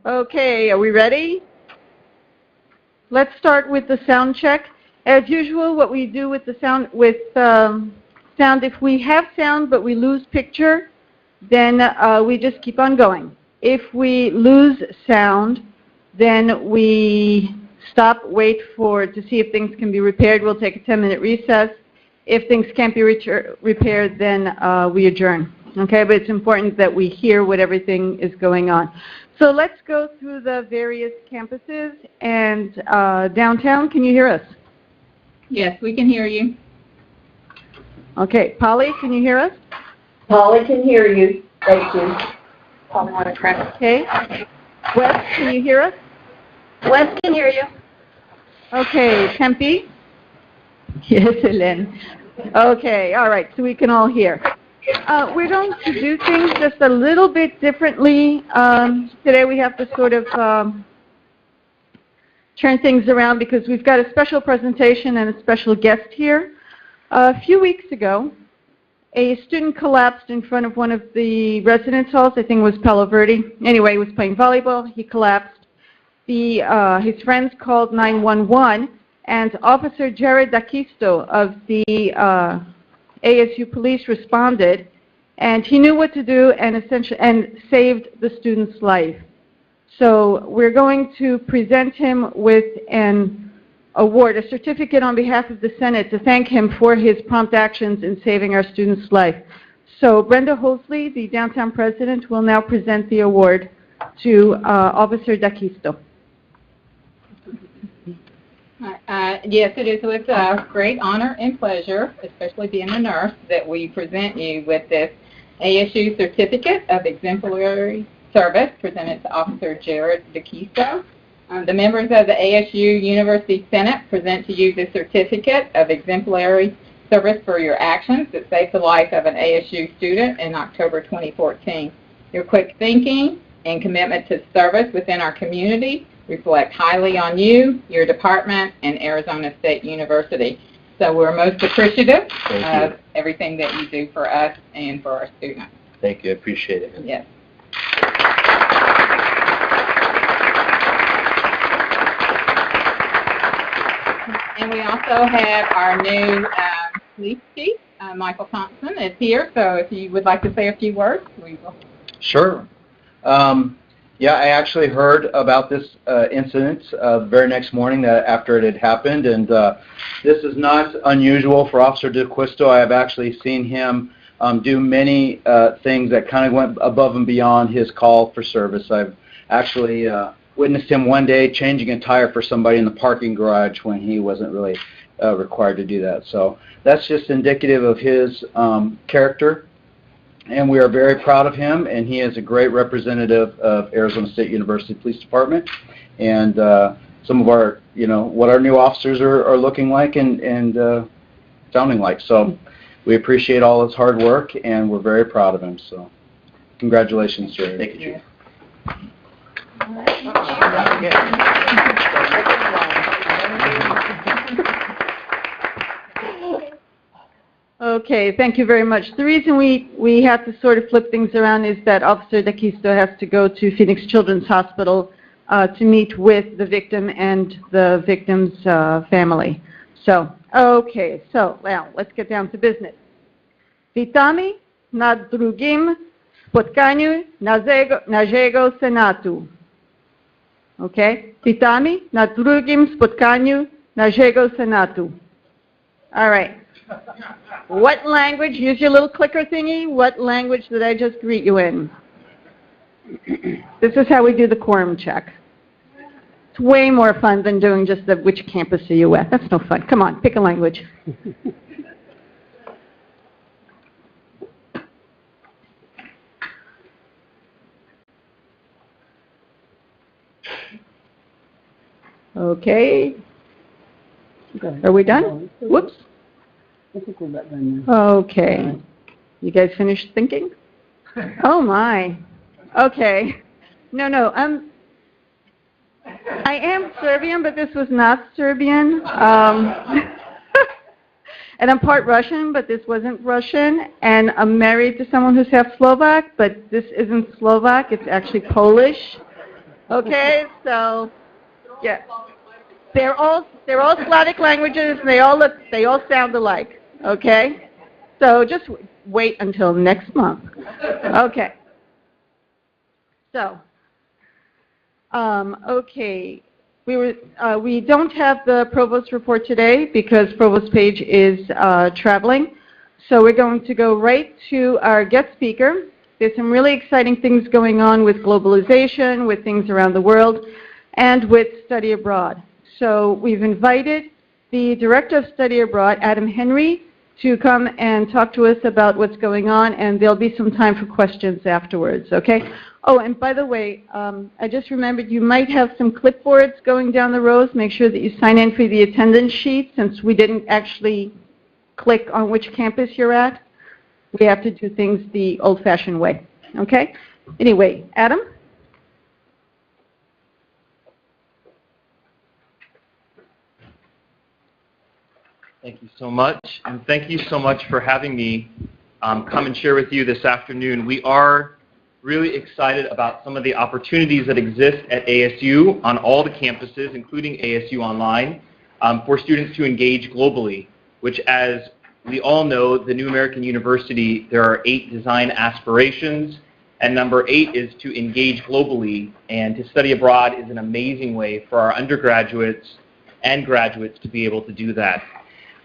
Okay, are we ready? Let's start with the sound check. As usual, what we do with the sound, if we have sound but we lose picture, then we just keep on going. If we lose sound, then we stop, wait to see if things can be repaired. We'll take a 10-minute recess. If things can't be repaired, then we adjourn. Okay, but it's important that we hear what everything is going on. So let's go through the various campuses. And downtown, can you hear us? Yes, we can hear you. Okay, Polly, can you hear us? Polly can hear you. Thank you. Polly Watercraft. Okay. Wes, can you hear us? Wes can hear you. Okay, Tempe? Yes, Hélène. Okay, all right, so we can all hear. We're going to do things just a little bit differently. Today we have to sort of turn things around because we've got a special presentation and a special guest here. A few weeks ago, a student collapsed in front of one of the residence halls. I think it was Palo Verde. Anyway, he was playing volleyball. He collapsed. His friends called 911, and Officer Jared D'Aquisto of the ASU police responded, and he knew what to do and saved the student's life. So we're going to present him with an award, a certificate on behalf of the Senate to thank him for his prompt actions in saving our student's life. So Brenda Holsley, the downtown president, will now present the award to Officer D'Aquisto. Yes, it is with great honor and pleasure, especially being a nurse, that we present you with this ASU Certificate of Exemplary Service presented to Officer Jared D'Aquisto. The members of the ASU University Senate present to you the Certificate of Exemplary Service for your actions that saved the life of an ASU student in October 2014. Your quick thinking and commitment to service within our community reflect highly on you, your department, and Arizona State University. So we're most appreciative of everything that you do for us and for our students. Thank you. I appreciate it. Yes. And we also have our new police chief, Michael Thompson, is here. So if you would like to say a few words, we will. Sure. Yeah, I actually heard about this incident the very next morning after it had happened, and this is not unusual for Officer D'Aquisto. I have actually seen him do many things that kind of went above and beyond his call for service. I've actually witnessed him one day changing a tire for somebody in the parking garage when he wasn't really required to do that. So that's just indicative of his character. And we are very proud of him, and he is a great representative of Arizona State University Police Department, and some of our, what our new officers are looking like and sounding like. So we appreciate all his hard work, and we're very proud of him. So congratulations, Jerry. Thank you, Chief. Okay, thank you very much. The reason we have to sort of flip things around is that Officer D'Aquisto has to go to Phoenix Children's Hospital to meet with the victim and the victim's family. So, okay, so now let's get down to business. Witamy na drugim spotkaniu naszego Senatu. Okay, witamy na drugim spotkaniu naszego Senatu. All right. What language, use your little clicker thingy, what language did I just greet you in? This is how we do the quorum check. It's way more fun than doing just the which campus are you at. That's no fun. Come on, pick a language. Okay. Are we done? Whoops. Okay. You guys finished thinking? Oh my. Okay. No, I am Serbian, but this was not Serbian. And I'm part Russian, but this wasn't Russian. And I'm married to someone who's half Slovak, but this isn't Slovak. It's actually Polish. Okay, so yeah, they're all Slavic languages, and they all sound alike. Okay, so just wait until next month. Okay. So, okay. We don't have the provost report today because Provost Page is traveling. So we're going to go right to our guest speaker. There's some really exciting things going on with globalization, with things around the world, and with study abroad. So we've invited the Director of Study Abroad, Adam Henry, to come and talk to us about what's going on, and there'll be some time for questions afterwards, okay? Oh, and by the way, I just remembered you might have some clipboards going down the rows. Make sure that you sign in for the attendance sheet since we didn't actually click on which campus you're at. We have to do things the old-fashioned way, okay? Anyway, Adam? Thank you so much, and thank you so much for having me come and share with you this afternoon. We are really excited about some of the opportunities that exist at ASU on all the campuses, including ASU Online, for students to engage globally, which, as we all know, the New American University, there are 8 design aspirations, and number 8 is to engage globally, and to study abroad is an amazing way for our undergraduates and graduates to be able to do that.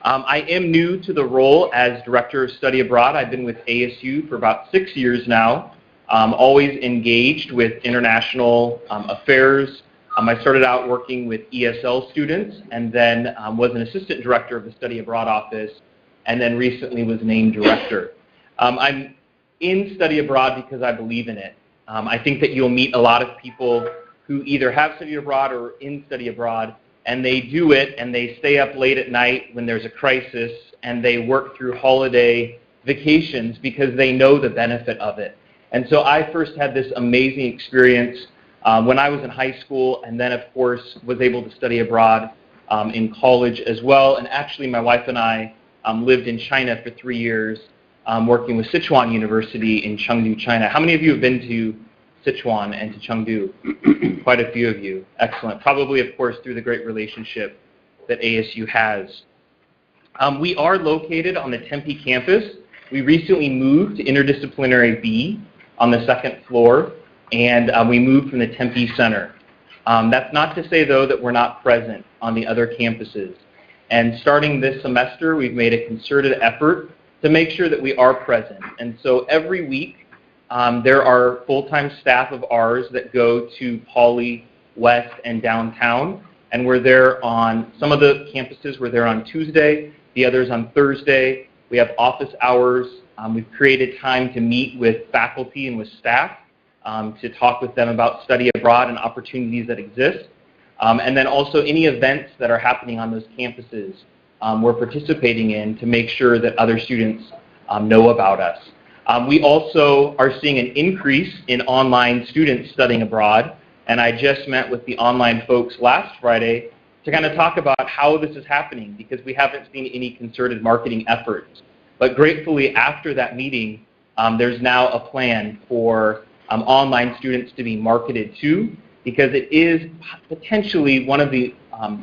I am new to the role as Director of Study Abroad. I've been with ASU for about 6 years now, always engaged with international affairs. I started out working with ESL students and then was an Assistant Director of the Study Abroad Office and then recently was named Director. I'm in Study Abroad because I believe in it. I think that you'll meet a lot of people who either have studied abroad or are in study abroad, and they do it and they stay up late at night when there's a crisis and they work through holiday vacations because they know the benefit of it. And so I first had this amazing experience when I was in high school, and then of course was able to study abroad in college as well. And actually my wife and I lived in China for 3 years working with Sichuan University in Chengdu, China. How many of you have been to Sichuan and to Chengdu? Quite a few of you. Excellent. Probably, of course, through the great relationship that ASU has. We are located on the Tempe campus. We recently moved to Interdisciplinary B on the 2nd floor, and we moved from the Tempe Center. That's not to say, though, that we're not present on the other campuses. And starting this semester, we've made a concerted effort to make sure that we are present. And so every week, there are full-time staff of ours that go to Poly, West, and downtown, and we're there on some of the campuses. We're there on Tuesday, the others on Thursday. We have office hours. We've created time to meet with faculty and with staff to talk with them about study abroad and opportunities that exist. And then also any events that are happening on those campuses we're participating in to make sure that other students know about us. We also are seeing an increase in online students studying abroad, and I just met with the online folks last Friday to kind of talk about how this is happening because we haven't seen any concerted marketing efforts. But gratefully, after that meeting, there's now a plan for online students to be marketed to because it is potentially one of the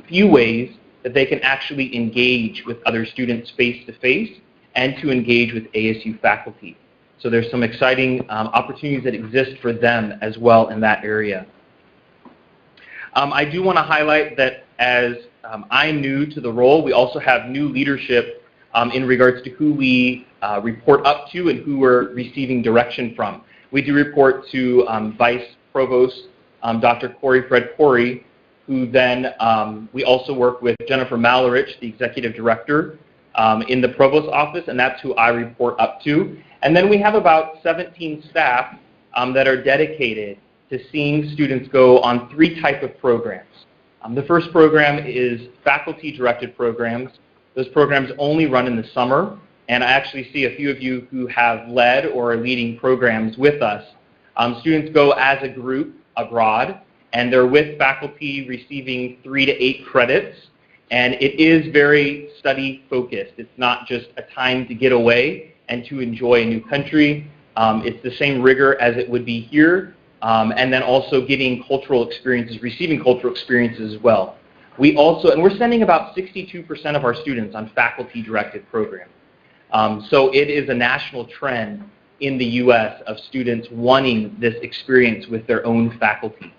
few ways that they can actually engage with other students face-to-face and to engage with ASU faculty. So there's some exciting opportunities that exist for them as well in that area. I do want to highlight that as I'm new to the role, we also have new leadership in regards to who we report up to and who we're receiving direction from. We do report to Vice Provost Dr. Corey Fred Corey, who then we also work with Jennifer Malerich, the Executive Director in the Provost Office, and that's who I report up to. And then we have about 17 staff that are dedicated to seeing students go on 3 types of programs. The first program is faculty-directed programs. Those programs only run in the summer, and I actually see a few of you who have led or are leading programs with us. Students go as a group abroad, and they're with faculty receiving 3 to 8 credits, And it is very study focused. It's not just a time to get away and to enjoy a new country. It's the same rigor as it would be here, and then also getting cultural experiences, receiving cultural experiences as well. We also, and we're sending about 62% of our students on faculty-directed programs. So it is a national trend in the U.S. of students wanting this experience with their own faculty.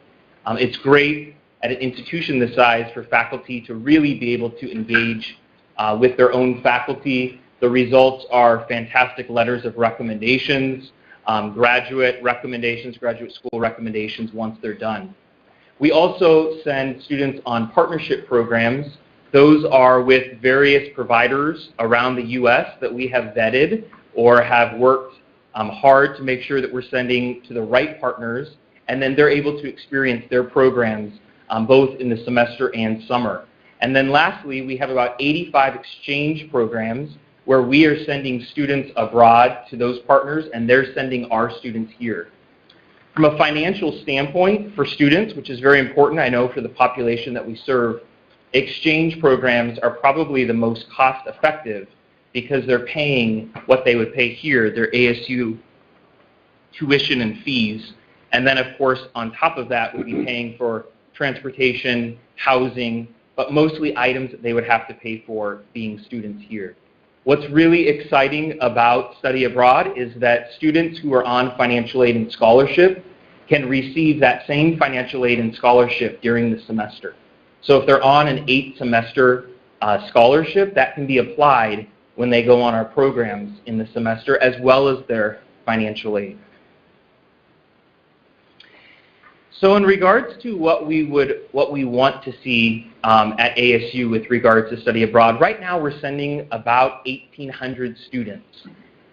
It's great at an institution this size for faculty to really be able to engage with their own faculty. The results are fantastic letters of recommendations, graduate recommendations, graduate school recommendations once they're done. We also send students on partnership programs. Those are with various providers around the U.S. that we have vetted or have worked hard to make sure that we're sending to the right partners, and then they're able to experience their programs both in the semester and summer. And then lastly, we have about 85 exchange programs where we are sending students abroad to those partners, and they're sending our students here. From a financial standpoint for students, which is very important, I know, for the population that we serve, exchange programs are probably the most cost-effective because they're paying what they would pay here, their ASU tuition and fees. And then, of course, on top of that, we'd be paying for transportation, housing, but mostly items that they would have to pay for being students here. What's really exciting about study abroad is that students who are on financial aid and scholarship can receive that same financial aid and scholarship during the semester. So if they're on an 8-semester scholarship, that can be applied when they go on our programs in the semester, as well as their financial aid. So in regards to what we want to see at ASU with regards to study abroad, right now we're sending about 1,800 students.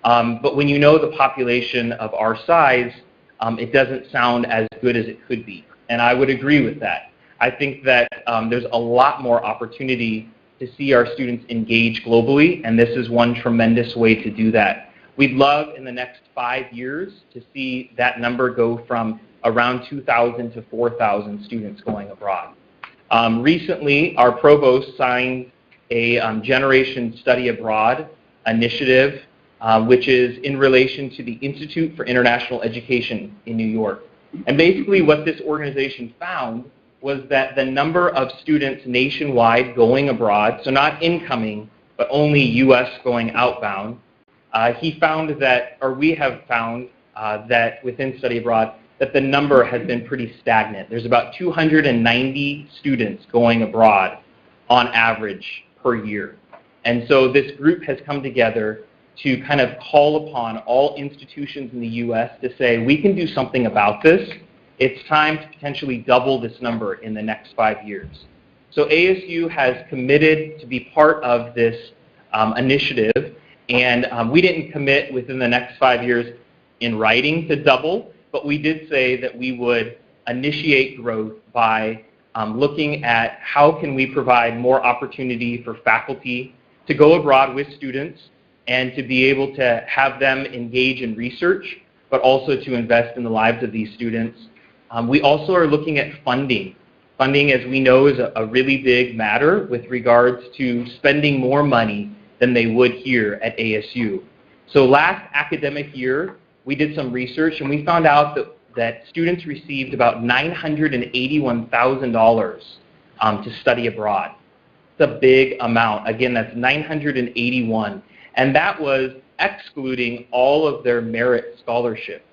But when you know the population of our size, it doesn't sound as good as it could be. And I would agree with that. I think that there's a lot more opportunity to see our students engage globally, and this is one tremendous way to do that. We'd love in the next 5 years to see that number go from around 2,000 to 4,000 students going abroad. Recently, our provost signed a Generation Study Abroad initiative, which is in relation to the Institute for International Education in New York. And basically what this organization found was that the number of students nationwide going abroad, so not incoming, but only U.S. going outbound, he found that, or we have found that within study abroad, that the number has been pretty stagnant. There's about 290 students going abroad on average per year. And so this group has come together to kind of call upon all institutions in the U.S. to say, we can do something about this. It's time to potentially double this number in the next 5 years. So ASU has committed to be part of this initiative, and we didn't commit within the next 5 years in writing to double, but we did say that we would initiate growth by looking at how can we provide more opportunity for faculty to go abroad with students and to be able to have them engage in research, but also to invest in the lives of these students. We also are looking at funding. Funding, as we know, is a really big matter with regards to spending more money than they would here at ASU. So last academic year, we did some research and we found out that students received about $981,000 to study abroad. It's a big amount. Again, that's $981,000. And that was excluding all of their merit scholarship.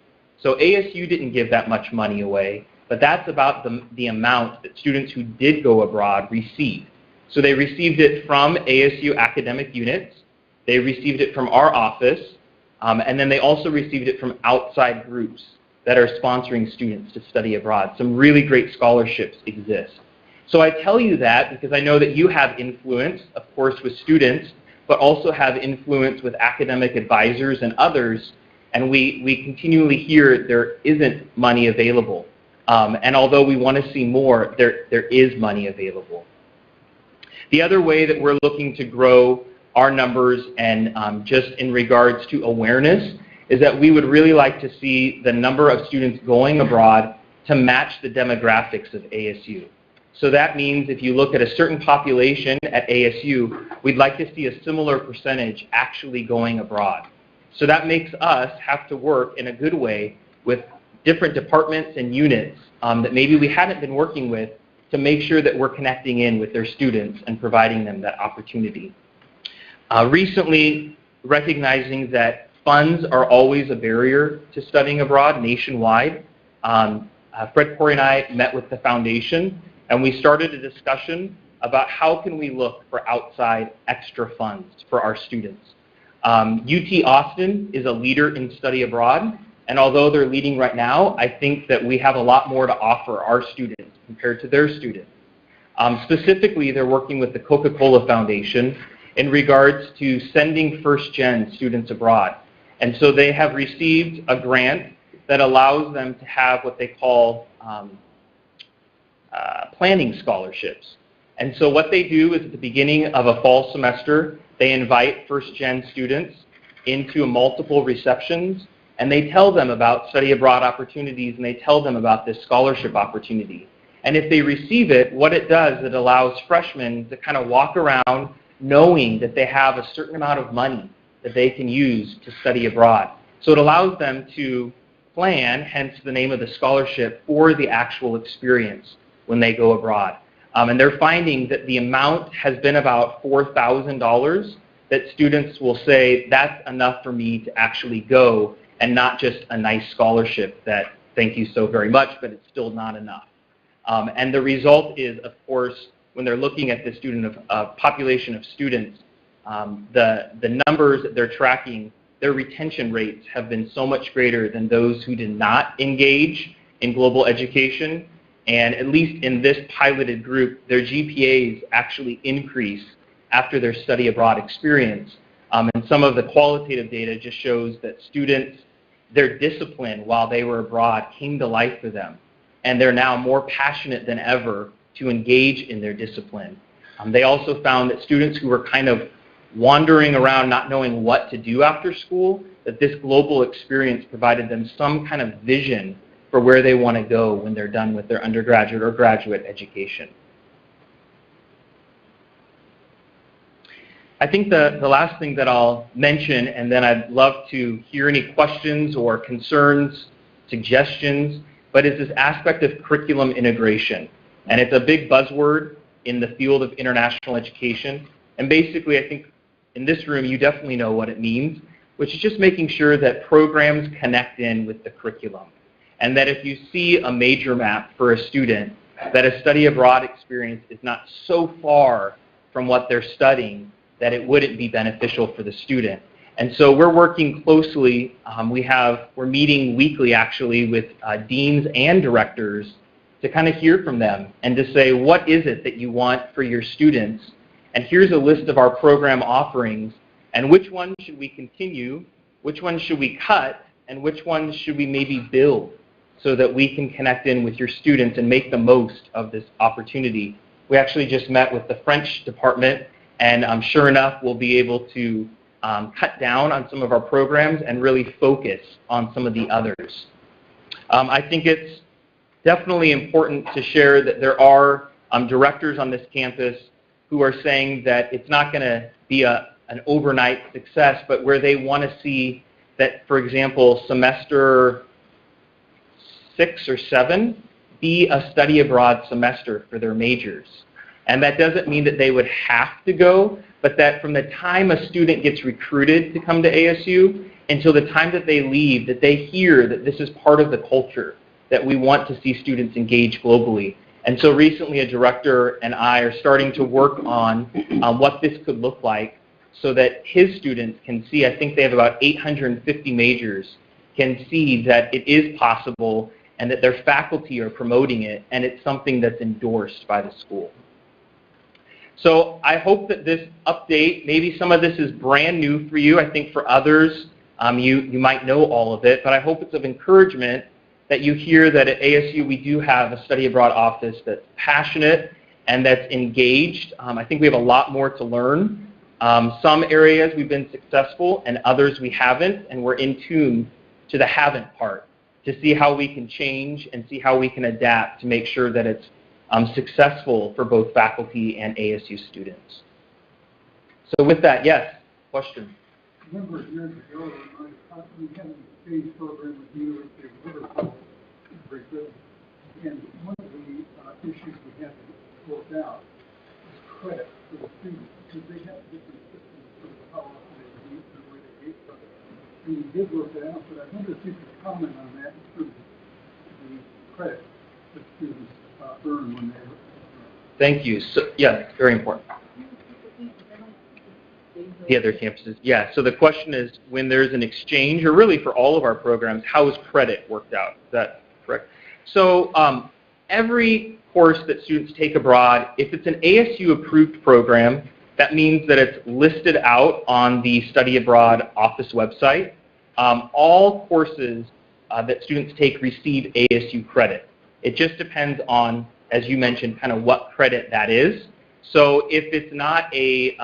So ASU didn't give that much money away, but that's about the amount that students who did go abroad received. So they received it from ASU academic units, they received it from our office, and then they also received it from outside groups that are sponsoring students to study abroad. Some really great scholarships exist. So I tell you that because I know that you have influence, of course, with students, but also have influence with academic advisors and others, and we continually hear there isn't money available. And although we want to see more, there is money available. The other way that we're looking to grow our numbers and just in regards to awareness is that we would really like to see the number of students going abroad to match the demographics of ASU. So that means if you look at a certain population at ASU, we'd like to see a similar percentage actually going abroad. So that makes us have to work in a good way with different departments and units that maybe we hadn't been working with to make sure that we're connecting in with their students and providing them that opportunity. Recently, recognizing that funds are always a barrier to studying abroad nationwide, Fred Corey and I met with the foundation, and we started a discussion about how can we look for outside extra funds for our students. UT Austin is a leader in study abroad, and although they're leading right now, I think that we have a lot more to offer our students compared to their students. Specifically, they're working with the Coca-Cola Foundation in regards to sending first-gen students abroad. And so they have received a grant that allows them to have what they call planning scholarships. And so what they do is at the beginning of a fall semester, they invite first-gen students into multiple receptions, and they tell them about study abroad opportunities, and they tell them about this scholarship opportunity. And if they receive it, what it does, it allows freshmen to kind of walk around knowing that they have a certain amount of money that they can use to study abroad. So it allows them to plan, hence the name of the scholarship, for the actual experience when they go abroad. And they're finding that the amount has been about $4,000 that students will say, that's enough for me to actually go, and not just a nice scholarship that, thank you so very much, but it's still not enough. And the result is, of course, when they're looking at the population of students, the numbers that they're tracking, their retention rates have been so much greater than those who did not engage in global education. And at least in this piloted group, their GPAs actually increase after their study abroad experience. And some of the qualitative data just shows that students, their discipline while they were abroad came to life for them. And they're now more passionate than ever to engage in their discipline. They also found that students who were kind of wandering around not knowing what to do after school, that this global experience provided them some kind of vision for where they want to go when they're done with their undergraduate or graduate education. I think the last thing that I'll mention, and then I'd love to hear any questions or concerns, suggestions, but is this aspect of curriculum integration. And it's a big buzzword in the field of international education. And basically, I think in this room, you definitely know what it means, which is just making sure that programs connect in with the curriculum. And that if you see a major map for a student, that a study abroad experience is not so far from what they're studying that it wouldn't be beneficial for the student. And so we're working closely. We're meeting weekly, actually, with deans and directors to kind of hear from them and to say, what is it that you want for your students? And here's a list of our program offerings, and which ones should we continue, which ones should we cut, and which ones should we maybe build so that we can connect in with your students and make the most of this opportunity. We actually just met with the French department, and sure enough, we'll be able to cut down on some of our programs and really focus on some of the others. I think it's definitely important to share that there are directors on this campus who are saying that it's not going to be an overnight success, but where they want to see that, for example, semester 6 or 7 be a study abroad semester for their majors. And that doesn't mean that they would have to go, but that from the time a student gets recruited to come to ASU until the time that they leave, that they hear that this is part of the culture, that we want to see students engage globally. And so recently a director and I are starting to work on what this could look like so that his students can see, I think they have about 850 majors, can see that it is possible and that their faculty are promoting it, and it's something that's endorsed by the school. So I hope that this update, maybe some of this is brand new for you. I think for others, you might know all of it, but I hope it's of encouragement that you hear that at ASU we do have a study abroad office that's passionate and that's engaged. I think we have a lot more to learn. Some areas we've been successful and others we haven't, and we're in tune to the haven't part to see how we can change and see how we can adapt to make sure that it's successful for both faculty and ASU students. So with that, yes, question? A number of years ago, we had an exchange program with the University of Liverpool in Great Britain, and one of the issues we had to work out was credit for the students, because they have different systems for how often they meet and where they meet from. And we did work it out, but I wonder if you could comment on that in terms of the credit that students earn when they Thank you. So, yeah, very important. The other campuses. Yeah, so the question is, when there's an exchange, or really for all of our programs, how is credit worked out? Is that correct? So every course that students take abroad, if it's an ASU-approved program, that means that it's listed out on the Study Abroad office website. All courses that students take receive ASU credit. It just depends on, as you mentioned, kind of what credit that is. So if it's not a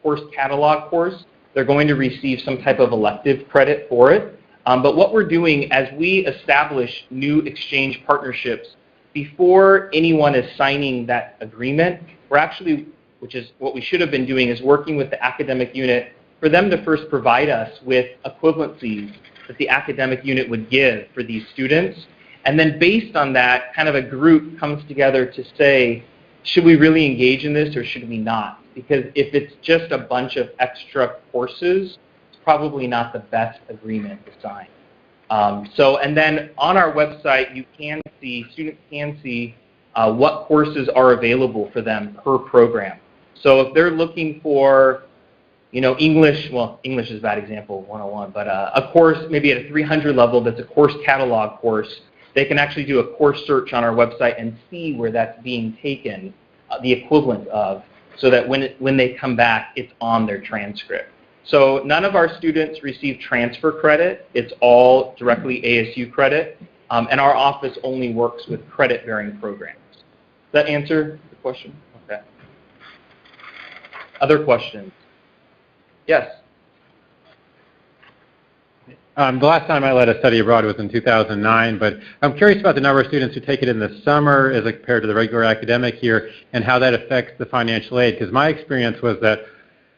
course catalog course, they're going to receive some type of elective credit for it. But what we're doing as we establish new exchange partnerships, before anyone is signing that agreement, we're actually, which is what we should have been doing, is working with the academic unit for them to first provide us with equivalencies that the academic unit would give for these students. And then based on that, kind of a group comes together to say, should we really engage in this or should we not? Because if it's just a bunch of extra courses, it's probably not the best agreement to sign. And then on our website, you can see, students can see what courses are available for them per program. So if they're looking for, English, well, English is a bad example, 101, but a course maybe at a 300 level that's a course catalog course, they can actually do a course search on our website and see where that's being taken, the equivalent of, so that when they come back, it's on their transcript. So none of our students receive transfer credit. It's all directly ASU credit, and our office only works with credit-bearing programs. Does that answer the question? Okay. Other questions? Yes. The last time I led a study abroad was in 2009, but I'm curious about the number of students who take it in the summer as compared to the regular academic year and how that affects the financial aid. Because my experience was that,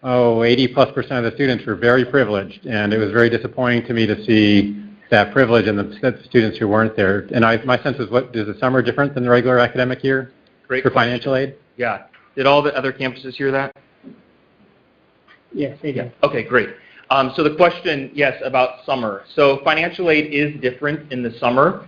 80+% of the students were very privileged, and it was very disappointing to me to see that privilege and the students who weren't there. And my sense is, is the summer different than the regular academic year Great for question. financial aid? Yeah. Did all the other campuses hear that? Yes, they do. Yeah. Okay, great. So the question, yes, about summer. So financial aid is different in the summer.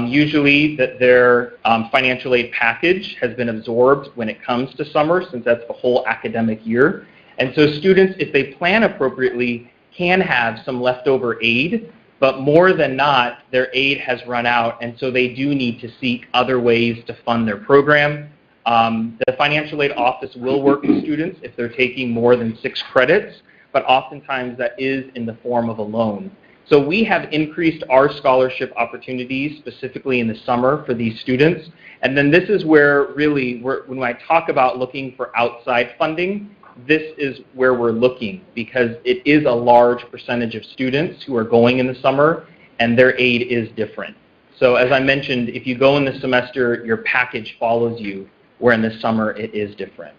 Usually that their financial aid package has been absorbed when it comes to summer, since that's the whole academic year. And so students, if they plan appropriately, can have some leftover aid, but more than not, their aid has run out, and so they do need to seek other ways to fund their program. The financial aid office will work with students if they're taking more than 6 credits, but oftentimes that is in the form of a loan. So we have increased our scholarship opportunities specifically in the summer for these students. And then this is where really, when I talk about looking for outside funding, this is where we're looking, because it is a large percentage of students who are going in the summer and their aid is different. So as I mentioned, if you go in the semester, your package follows you, where in the summer it is different.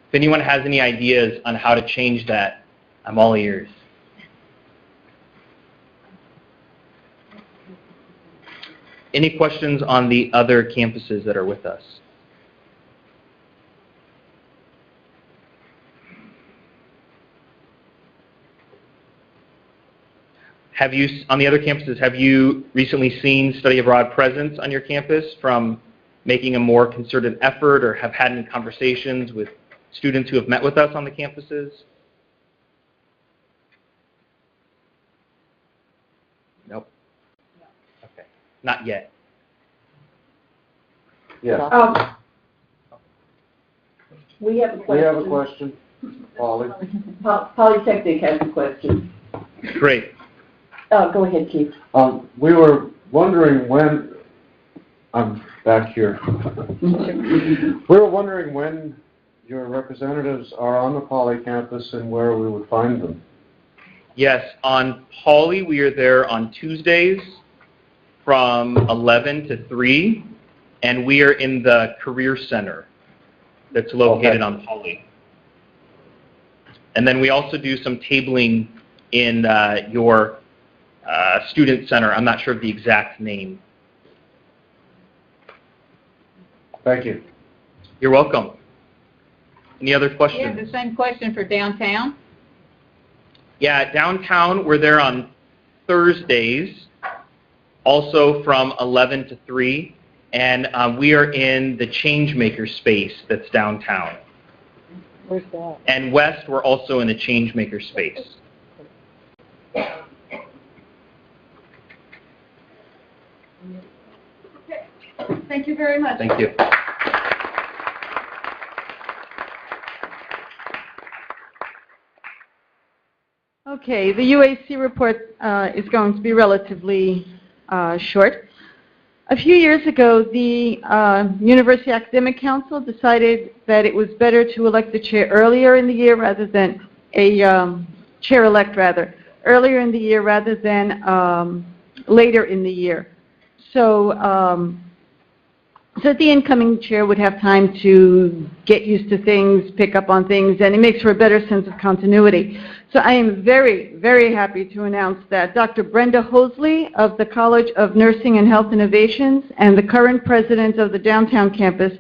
If anyone has any ideas on how to change that, I'm all ears. Any questions on the other campuses that are with us? On the other campuses, have you recently seen study abroad presence on your campus from making a more concerted effort, or have had any conversations with students who have met with us on the campuses? Nope. Okay. Not yet. Yes. We have a question. We have a question. Polly. Polytechnic has a question. Great. Go ahead, Chief. We were wondering when, I'm back here. We were wondering when your representatives are on the Poly campus and where we would find them. Yes, on Poly, we are there on Tuesdays from 11 to 3, and we are in the Career Center that's located on Poly. And then we also do some tabling in your Student Center. I'm not sure of the exact name. Thank you. You're welcome. Any other Yeah, questions? the same question for downtown. Yeah, downtown, we're there on Thursdays, also from 11 to 3, and we are in the Changemaker space that's downtown. Where's that? And west, we're also in the Changemaker space. Thank you very much. Thank you. Okay, the UAC report is going to be relatively short. A few years ago, the University Academic Council decided that it was better to elect the chair earlier in the year rather than a chair-elect earlier in the year rather than later in the year. So so the incoming chair would have time to get used to things, pick up on things, and it makes for a better sense of continuity. So I am very, very happy to announce that Dr. Brenda Hosley of the College of Nursing and Health Innovations and the current president of the downtown campus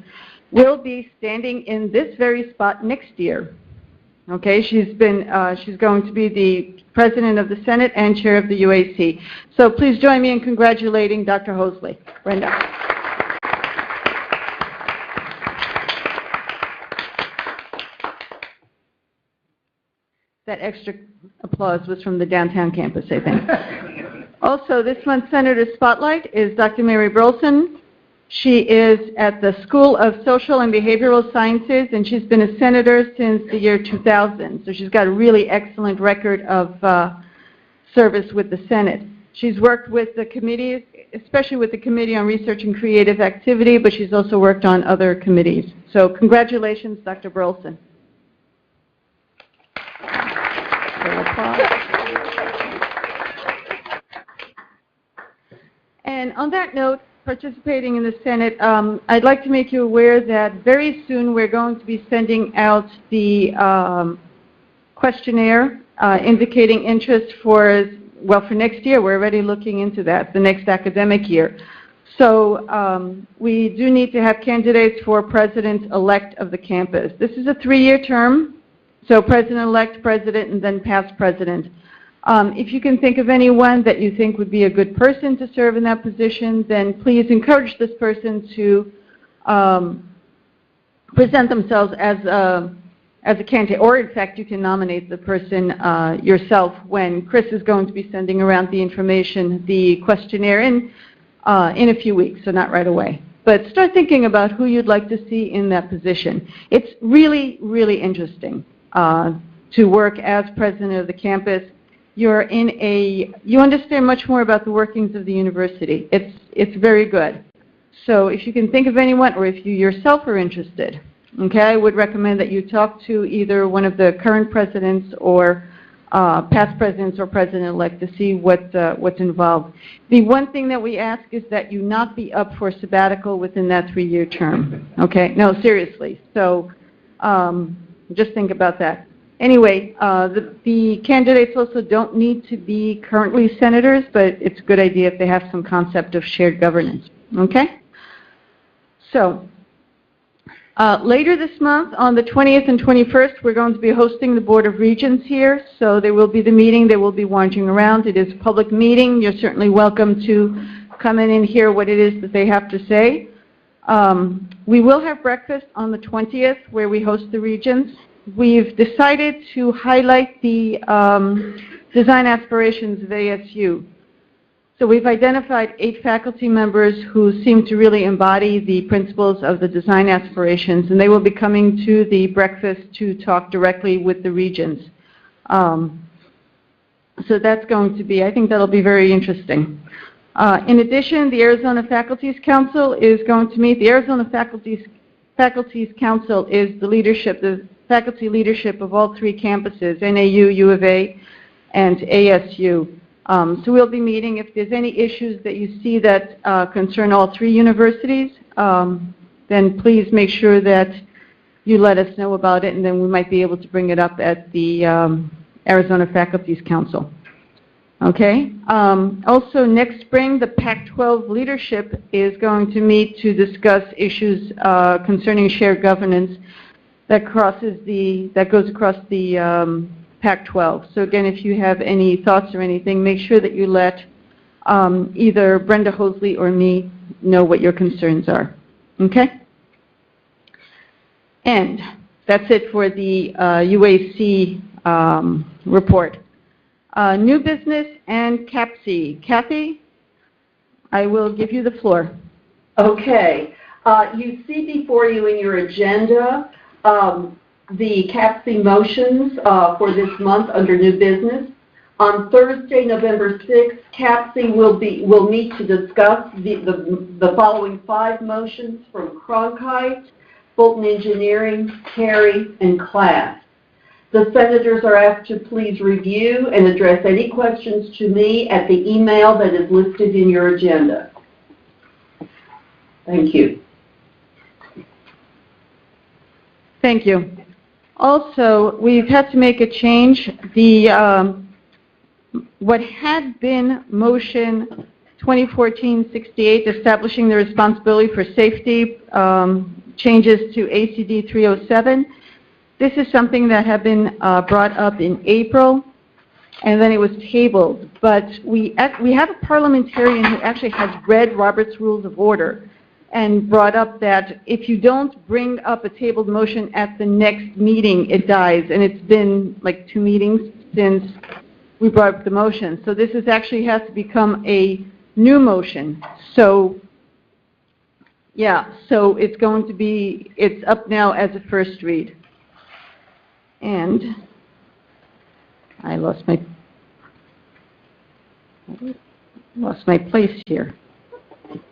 will be standing in this very spot next year. Okay, she's going to be the president of the Senate and chair of the UAC. So please join me in congratulating Dr. Hosley. Brenda. That extra applause was from the downtown campus, I think. Also, this month's Senator Spotlight is Dr. Mary Burleson. She is at the School of Social and Behavioral Sciences, and she's been a senator since the year 2000. So she's got a really excellent record of service with the Senate. She's worked with the committees, especially with the Committee on Research and Creative Activity, but she's also worked on other committees. So congratulations, Dr. Burleson. And on that note, participating in the Senate, I'd like to make you aware that very soon we're going to be sending out the questionnaire indicating interest for next year. We're already looking into that, the next academic year. So we do need to have candidates for president-elect of the campus. This is a 3-year term. So president-elect, president, and then past president. If you can think of anyone that you think would be a good person to serve in that position, then please encourage this person to present themselves as a candidate. Or, in fact, you can nominate the person yourself when Chris is going to be sending around the information, the questionnaire, in a few weeks, so not right away. But start thinking about who you'd like to see in that position. It's really, really interesting. To work as president of the campus. You understand much more about the workings of the university. It's very good. So if you can think of anyone, or if you yourself are interested, okay, I would recommend that you talk to either one of the current presidents or past presidents or president-elect to see what's involved. The one thing that we ask is that you not be up for sabbatical within that 3-year term. Okay? No, seriously. So just think about that. Anyway, the candidates also don't need to be currently senators, but it's a good idea if they have some concept of shared governance. Okay? So, later this month, on the 20th and 21st, we're going to be hosting the Board of Regents here. So there will be the meeting. They will be wandering around. It is a public meeting. You're certainly welcome to come in and hear what it is that they have to say. We will have breakfast on the 20th where we host the Regents. We've decided to highlight the design aspirations of ASU. So we've identified 8 faculty members who seem to really embody the principles of the design aspirations, and they will be coming to the breakfast to talk directly with the Regents. So that's going to be, I think that'll be very interesting. In addition, the Arizona Faculty's Council is going to meet. The Arizona Faculty's Council is the faculty leadership of all 3 campuses, NAU, U of A, and ASU. So we'll be meeting. If there's any issues that you see that concern all three universities, then please make sure that you let us know about it, and then we might be able to bring it up at the Arizona Faculty's Council. Okay? Also, next spring, the Pac-12 leadership is going to meet to discuss issues concerning shared governance that goes across the Pac-12. So again, if you have any thoughts or anything, make sure that you let either Brenda Hosley or me know what your concerns are. Okay? And that's it for the UAC report. New business and CAPC. Kathy, I will give you the floor. Okay. You see before you in your agenda the CAPC motions for this month under new business. On Thursday, November 6th, CAPC will meet to discuss the following 5 motions from Cronkite, Fulton Engineering, Terry, and Class. The senators are asked to please review and address any questions to me at the email that is listed in your agenda. Thank you. Thank you. Also, we've had to make a change. What had been motion 2014-68, establishing the responsibility for safety, changes to ACD 307. This is something that had been brought up in April, and then it was tabled. But we have a parliamentarian who actually has read Robert's Rules of Order and brought up that if you don't bring up a tabled motion at the next meeting, it dies. And it's been like 2 meetings since we brought up the motion. So this actually has to become a new motion. So, yeah, so it's going to be, it's up now as a first read. And I lost my place here.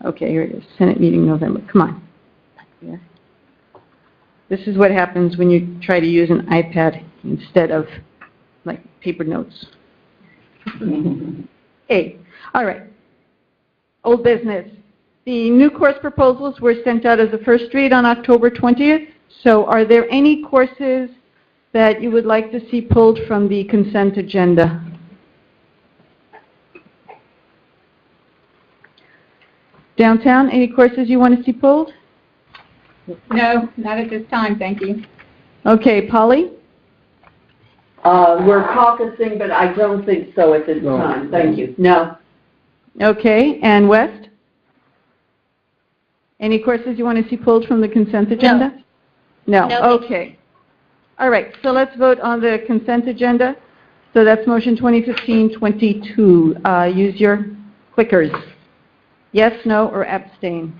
Okay, here it is. Senate meeting November. Come on. Here. This is what happens when you try to use an iPad instead of like paper notes. A. All right. Old business. The new course proposals were sent out as a first read on October 20th. So are there any courses that you would like to see pulled from the consent agenda? Downtown, any courses you want to see pulled? No, not at this time, thank you. Okay, Polly? We're caucusing, but I don't think so at this time. Thank you. No. Okay, and West? Any courses you want to see pulled from the consent agenda? No. No, Okay. All right, so let's vote on the consent agenda. So that's motion 2015-22. Use your clickers. Yes, no, or abstain.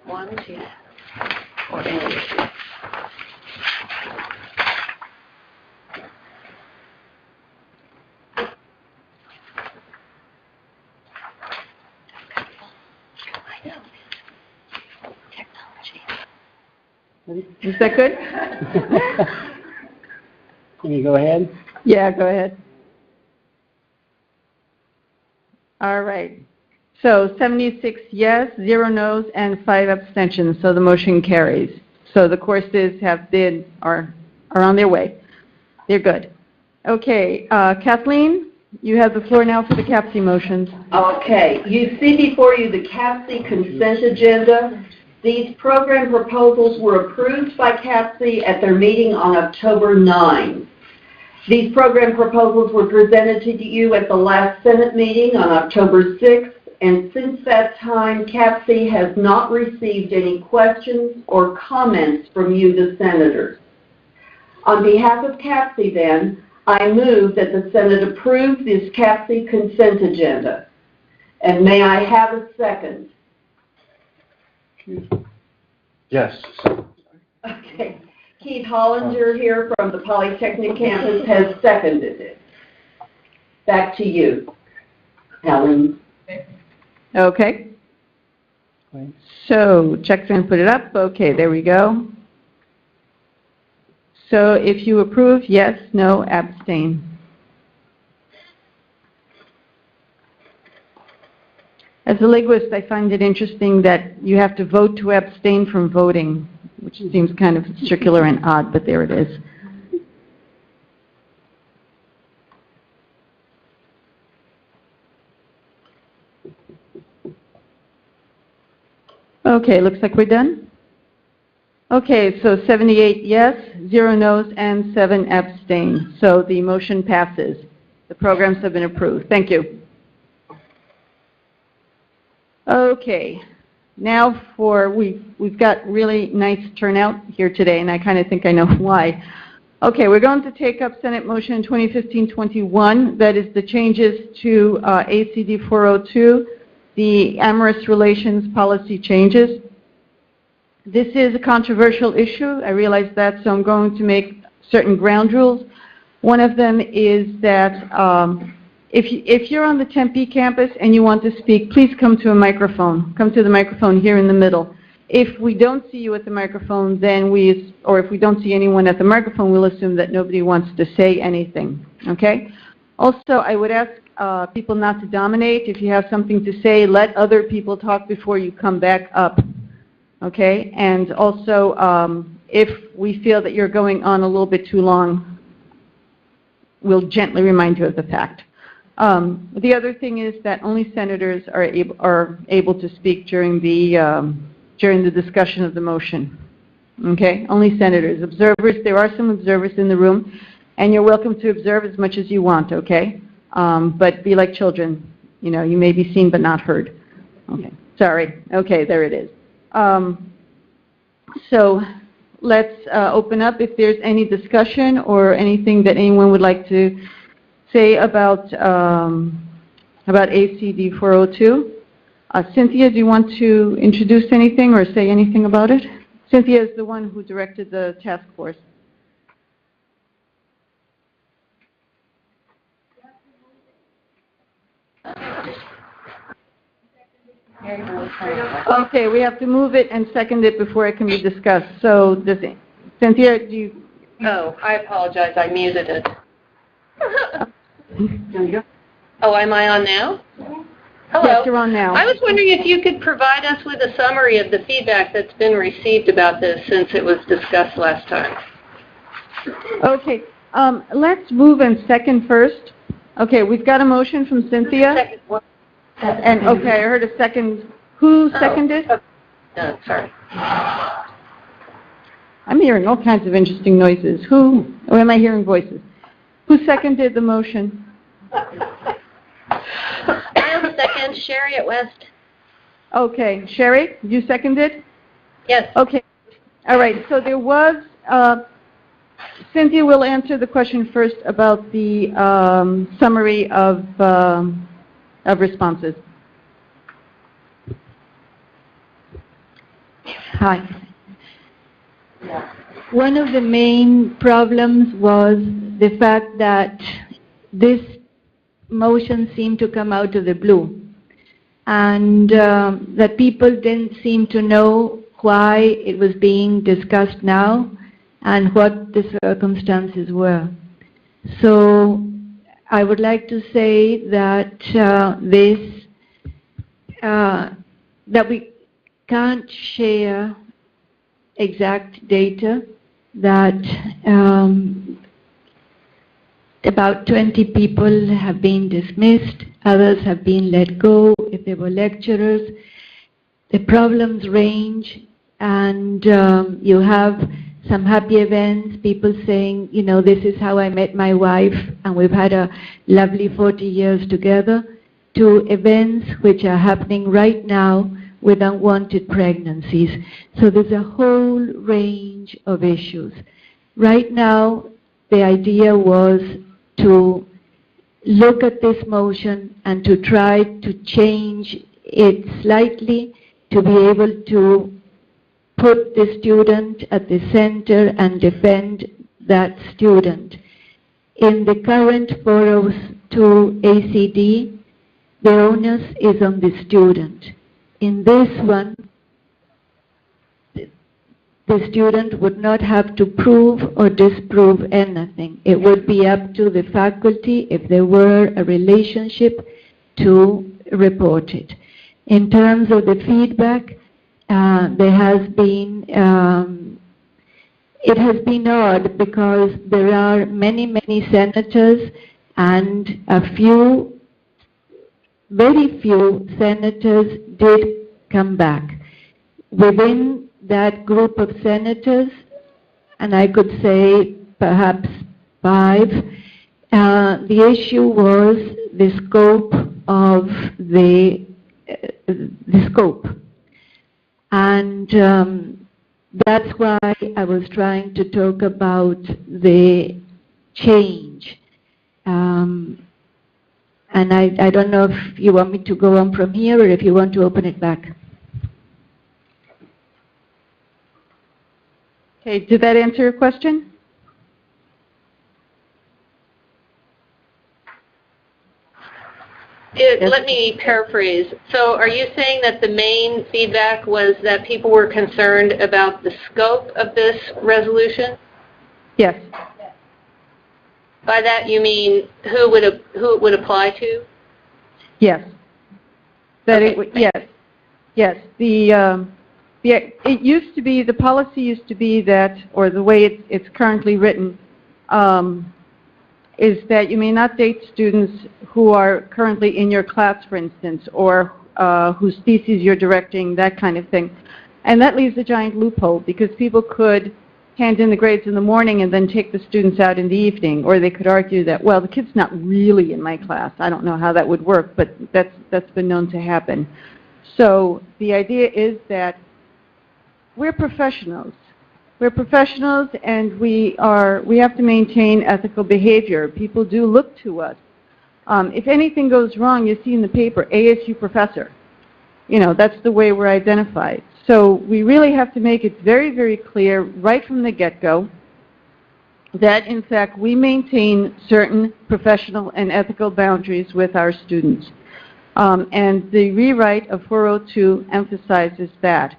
One, two, or any. Is that good? Can you go ahead? Yeah, go ahead. All right. So 76 yes, 0 no's, and 5 abstentions. So the motion carries. So the courses are on their way. They're good. Okay, Kathleen, you have the floor now for the CAPC motions. Okay. You see before you the CAPC consent agenda. These program proposals were approved by CAPC at their meeting on October 9. These program proposals were presented to you at the last Senate meeting on October 6th, and since that time, CAPC has not received any questions or comments from you, the senators. On behalf of CAPC, then, I move that the Senate approve this CAPC consent agenda. And may I have a second? Yes. Okay. Keith Hollinger here from the Polytechnic campus has seconded it. Back to you, Helen. Okay. So Chuck's going to put it up. Okay, there we go. So if you approve, yes, no, abstain. As a linguist, I find it interesting that you have to vote to abstain from voting, which seems kind of circular and odd, but there it is. Okay, looks like we're done. Okay, so 78 yes, 0 no's, and 7 abstain. So the motion passes. The programs have been approved. Thank you. Okay, now we've got really nice turnout here today, and I kind of think I know why. Okay, we're going to take up Senate Motion 2015-21. That is the changes to ACD 402, the Amorous Relations Policy changes. This is a controversial issue. I realize that, so I'm going to make certain ground rules. One of them is that if you're on the Tempe campus and you want to speak, please come to a microphone. Come to the microphone here in the middle. If we don't see you at the microphone, then or if we don't see anyone at the microphone, we'll assume that nobody wants to say anything, okay? Also, I would ask people not to dominate. If you have something to say, let other people talk before you come back up, okay? And also, if we feel that you're going on a little bit too long, we'll gently remind you of the fact. The other thing is that only senators are able to speak during the discussion of the motion. Okay, only senators. Observers, there are some observers in the room, and you're welcome to observe as much as you want. Okay, but be like children. You know, you may be seen but not heard. Okay, sorry. Okay, there it is. So let's open up if there's any discussion or anything that anyone would like to say about ACD 402. Cynthia, do you want to introduce anything or say anything about it? Cynthia is the one who directed the task force. Okay, we have to move it and second it before it can be discussed. So, Cynthia, do you? Oh, I apologize. I muted it. There you go. Oh, am I on now? Hello. Yes, you're on now. I was wondering if you could provide us with a summary of the feedback that's been received about this since it was discussed last time. Okay, let's move and second first. Okay, we've got a motion from Cynthia. And okay, I heard a second. Who seconded? No, sorry. I'm hearing all kinds of interesting noises. Who? Or am I hearing voices? Who seconded the motion? I second. Sherry at West. Okay, Sherry, you seconded? Yes. Okay. All right. So there was. Cynthia will answer the question first about the summary of responses. Hi. One of the main problems was the fact that this motion seemed to come out of the blue, and that people didn't seem to know why it was being discussed now and what the circumstances were. So I would like to say that that we can't share exact data, that about 20 people have been dismissed, others have been let go if they were lecturers. The problems range, and you have some happy events, people saying, you know, this is how I met my wife and we've had a lovely 40 years together, to events which are happening right now with unwanted pregnancies. So there's a whole range of issues. Right now, the idea was to look at this motion and to try to change it slightly to be able to put the student at the center and defend that student. In the current 402 ACD, the onus is on the student. In this one, the student would not have to prove or disprove anything. It would be up to the faculty, if there were a relationship, to report it. In terms of the feedback, there has been, it has been odd because there are many, many senators and very few senators did come back. Within that group of senators, and I could say perhaps 5, the issue was the scope of the scope. And that's why I was trying to talk about the change. And I don't know if you want me to go on from here or if you want to open it back. Okay, did that answer your question? Let me paraphrase. So are you saying that the main feedback was that people were concerned about the scope of this resolution? Yes. By that you mean who it would apply to? Yes. That Okay, it would, yes. Yes. It used to be, the policy used to be that, or the way it's currently written, is that you may not date students who are currently in your class, for instance, or whose theses you're directing, that kind of thing. And that leaves a giant loophole because people could hand in the grades in the morning and then take the students out in the evening, or they could argue that, well, the kid's not really in my class. I don't know how that would work, but that's been known to happen. So the idea is that we're professionals. We're professionals, and we have to maintain ethical behavior. People do look to us. If anything goes wrong, you see in the paper, ASU professor. You know, that's the way we're identified. So we really have to make it very, very clear right from the get-go that, in fact, we maintain certain professional and ethical boundaries with our students. And the rewrite of 402 emphasizes that.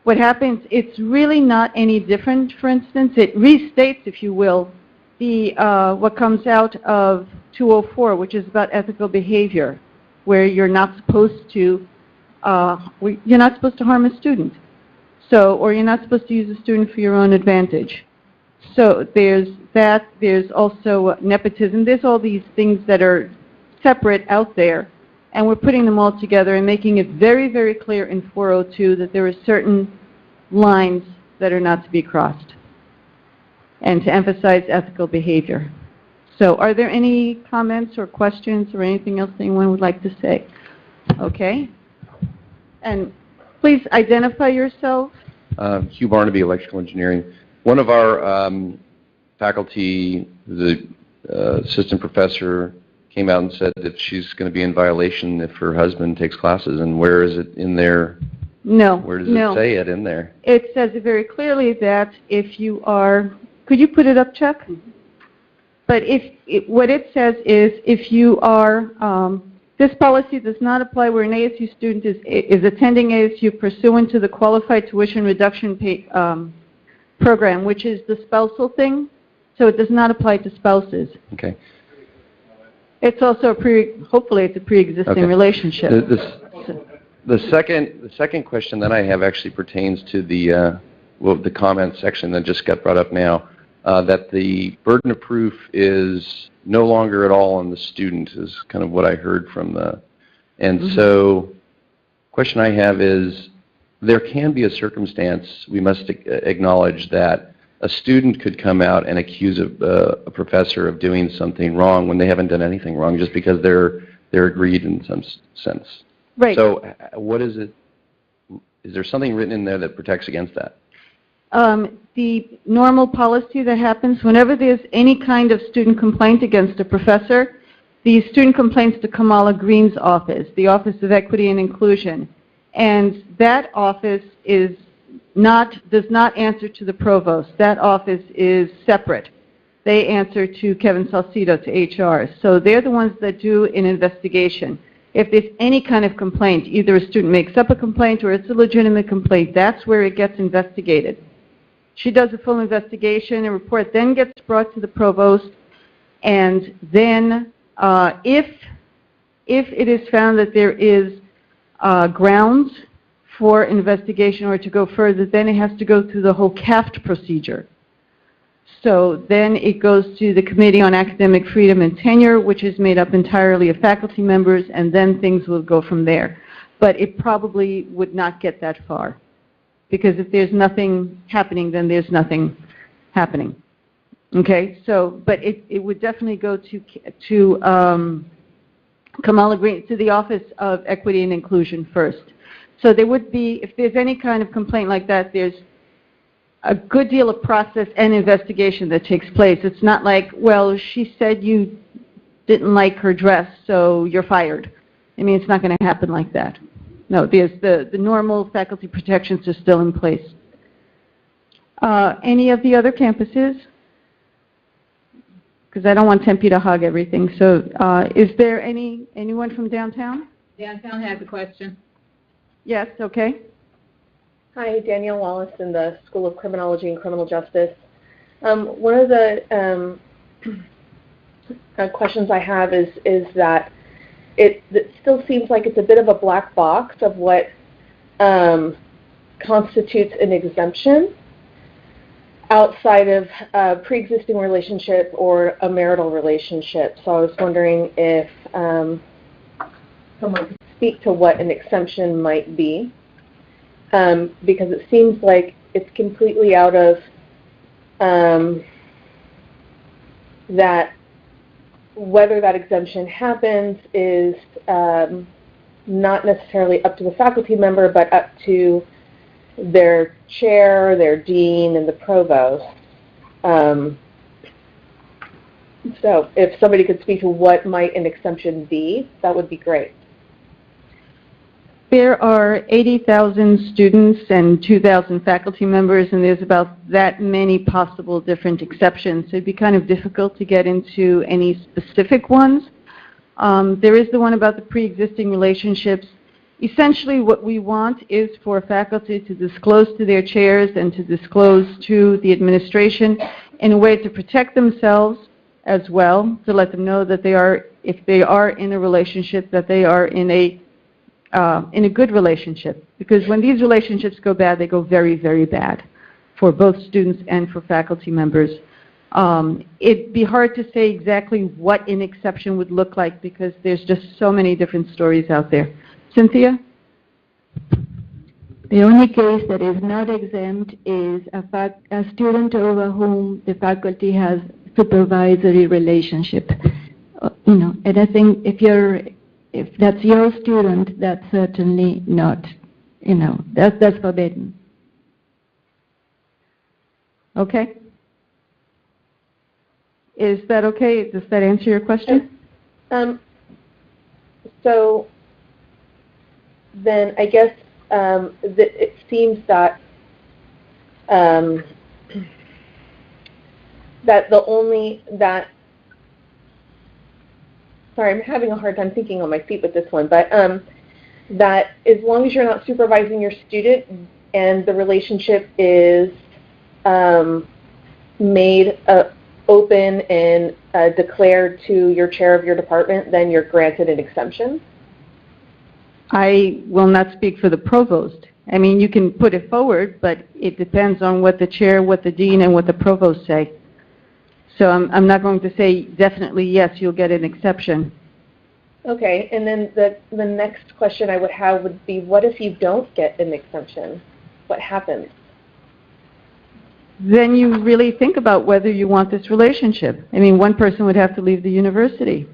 What happens, it's really not any different, for instance. It restates, if you will, what comes out of 204, which is about ethical behavior, where you're not supposed to harm a student. So, or you're not supposed to use a student for your own advantage. So there's that. There's also nepotism. There's all these things that are separate out there. And we're putting them all together and making it very, very clear in 402 that there are certain lines that are not to be crossed, and to emphasize ethical behavior. So are there any comments or questions or anything else anyone would like to say? Okay. And please identify yourself. Hugh Barnaby, Electrical Engineering. One of our faculty, the assistant professor, came out and said that she's going to be in violation if her husband takes classes. And where is it in there? No. Where does it say it in there? It says it very clearly that if you are, could you put it up, Chuck? But what it says is if you are, this policy does not apply where an ASU student is attending ASU pursuant to the Qualified Tuition Reduction Program, which is the spousal thing. So it does not apply to spouses. Okay. It's also hopefully it's a pre-existing relationship. The second question that I have actually pertains to the comment section that just got brought up now, that the burden of proof is no longer at all on the student is kind of what I heard from the, and so question I have is, there can be a circumstance, we must acknowledge, that a student could come out and accuse a professor of doing something wrong when they haven't done anything wrong, just because they're agreed in some sense. Right. So what is it? Is there something written in there that protects against that? The normal policy that happens whenever there's any kind of student complaint against a professor, the student complains to Kamala Green's office, the Office of Equity and Inclusion, and that office does not answer to the provost. That office is separate. They answer to Kevin Salcido, to HR. So they're the ones that do an investigation. If there's any kind of complaint, either a student makes up a complaint or it's a legitimate complaint, that's where it gets investigated. She does a full investigation. A report then gets brought to the provost, and then if it is found that there is grounds for investigation or to go further, then it has to go through the whole CAFT procedure. So then it goes to the Committee on Academic Freedom and Tenure, which is made up entirely of faculty members, and then things will go from there. But it probably would not get that far, because if there's nothing happening, then there's nothing happening. Okay, so, but it would definitely go to Kamala Green, to the Office of Equity and Inclusion first. So there would be, if there's any kind of complaint like that, there's a good deal of process and investigation that takes place. It's not like, well, she said you didn't like her dress, so you're fired. I mean, it's not going to happen like that. No, there's the normal faculty protections are still in place. Any of the other campuses? Because I don't want Tempe to hog everything. So is there anyone from downtown? Downtown has a question. Yes, okay. Hi, Danielle Wallace in the School of Criminology and Criminal Justice. One of the questions I have is that it still seems like it's a bit of a black box of what constitutes an exemption outside of a pre-existing relationship or a marital relationship. So I was wondering if someone could speak to what an exemption might be. Because it seems like it's completely out of that whether that exemption happens is not necessarily up to the faculty member, but up to their chair, their dean, and the provost. So if somebody could speak to what might an exemption be, that would be great. There are 80,000 students and 2,000 faculty members, and there's about that many possible different exceptions. So it'd be kind of difficult to get into any specific ones. There is the one about the pre-existing relationships. Essentially what we want is for faculty to disclose to their chairs and to disclose to the administration in a way to protect themselves as well, to let them know that they are, if they are in a relationship, that they are in a good relationship, because when these relationships go bad, they go very, very bad for both students and for faculty members. It'd be hard to say exactly what an exception would look like because there's just so many different stories out there. Cynthia? The only case that is not exempt is a student over whom the faculty has supervisory relationship. And I think if that's your student, that's certainly not, that's forbidden. Okay. Is that okay? Does that answer your question? So then I guess it seems that sorry, I'm having a hard time thinking on my feet with this one, but that as long as you're not supervising your student and the relationship is made open and declared to your chair of your department, then you're granted an exemption? I will not speak for the provost. I mean, you can put it forward, but it depends on what the chair, what the dean, and what the provost say. So I'm not going to say definitely yes, you'll get an exception. Okay, and then the next question I would have would be, what if you don't get an exemption? What happens? Then you really think about whether you want this relationship. I mean, one person would have to leave the university.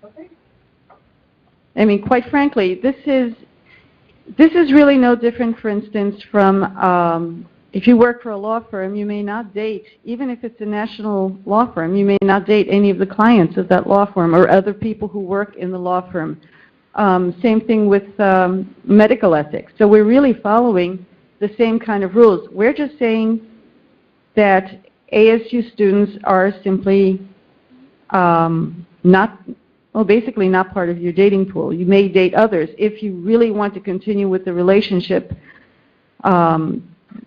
Okay. I mean, quite frankly, this is really no different, for instance, from if you work for a law firm, you may not date, even if it's a national law firm, you may not date any of the clients of that law firm or other people who work in the law firm. Same thing with medical ethics. So we're really following the same kind of rules. We're just saying that ASU students are simply basically not part of your dating pool. You may date others. If you really want to continue with the relationship,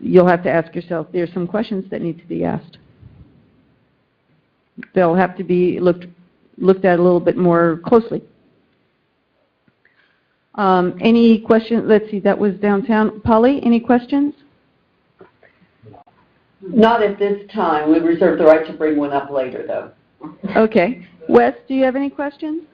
you'll have to ask yourself, there's some questions that need to be asked. They'll have to be looked at a little bit more closely. Any questions? Let's see, that was downtown. Polly, any questions? Not at this time. We reserve the right to bring one up later, though. Okay. Wes, do you have any questions?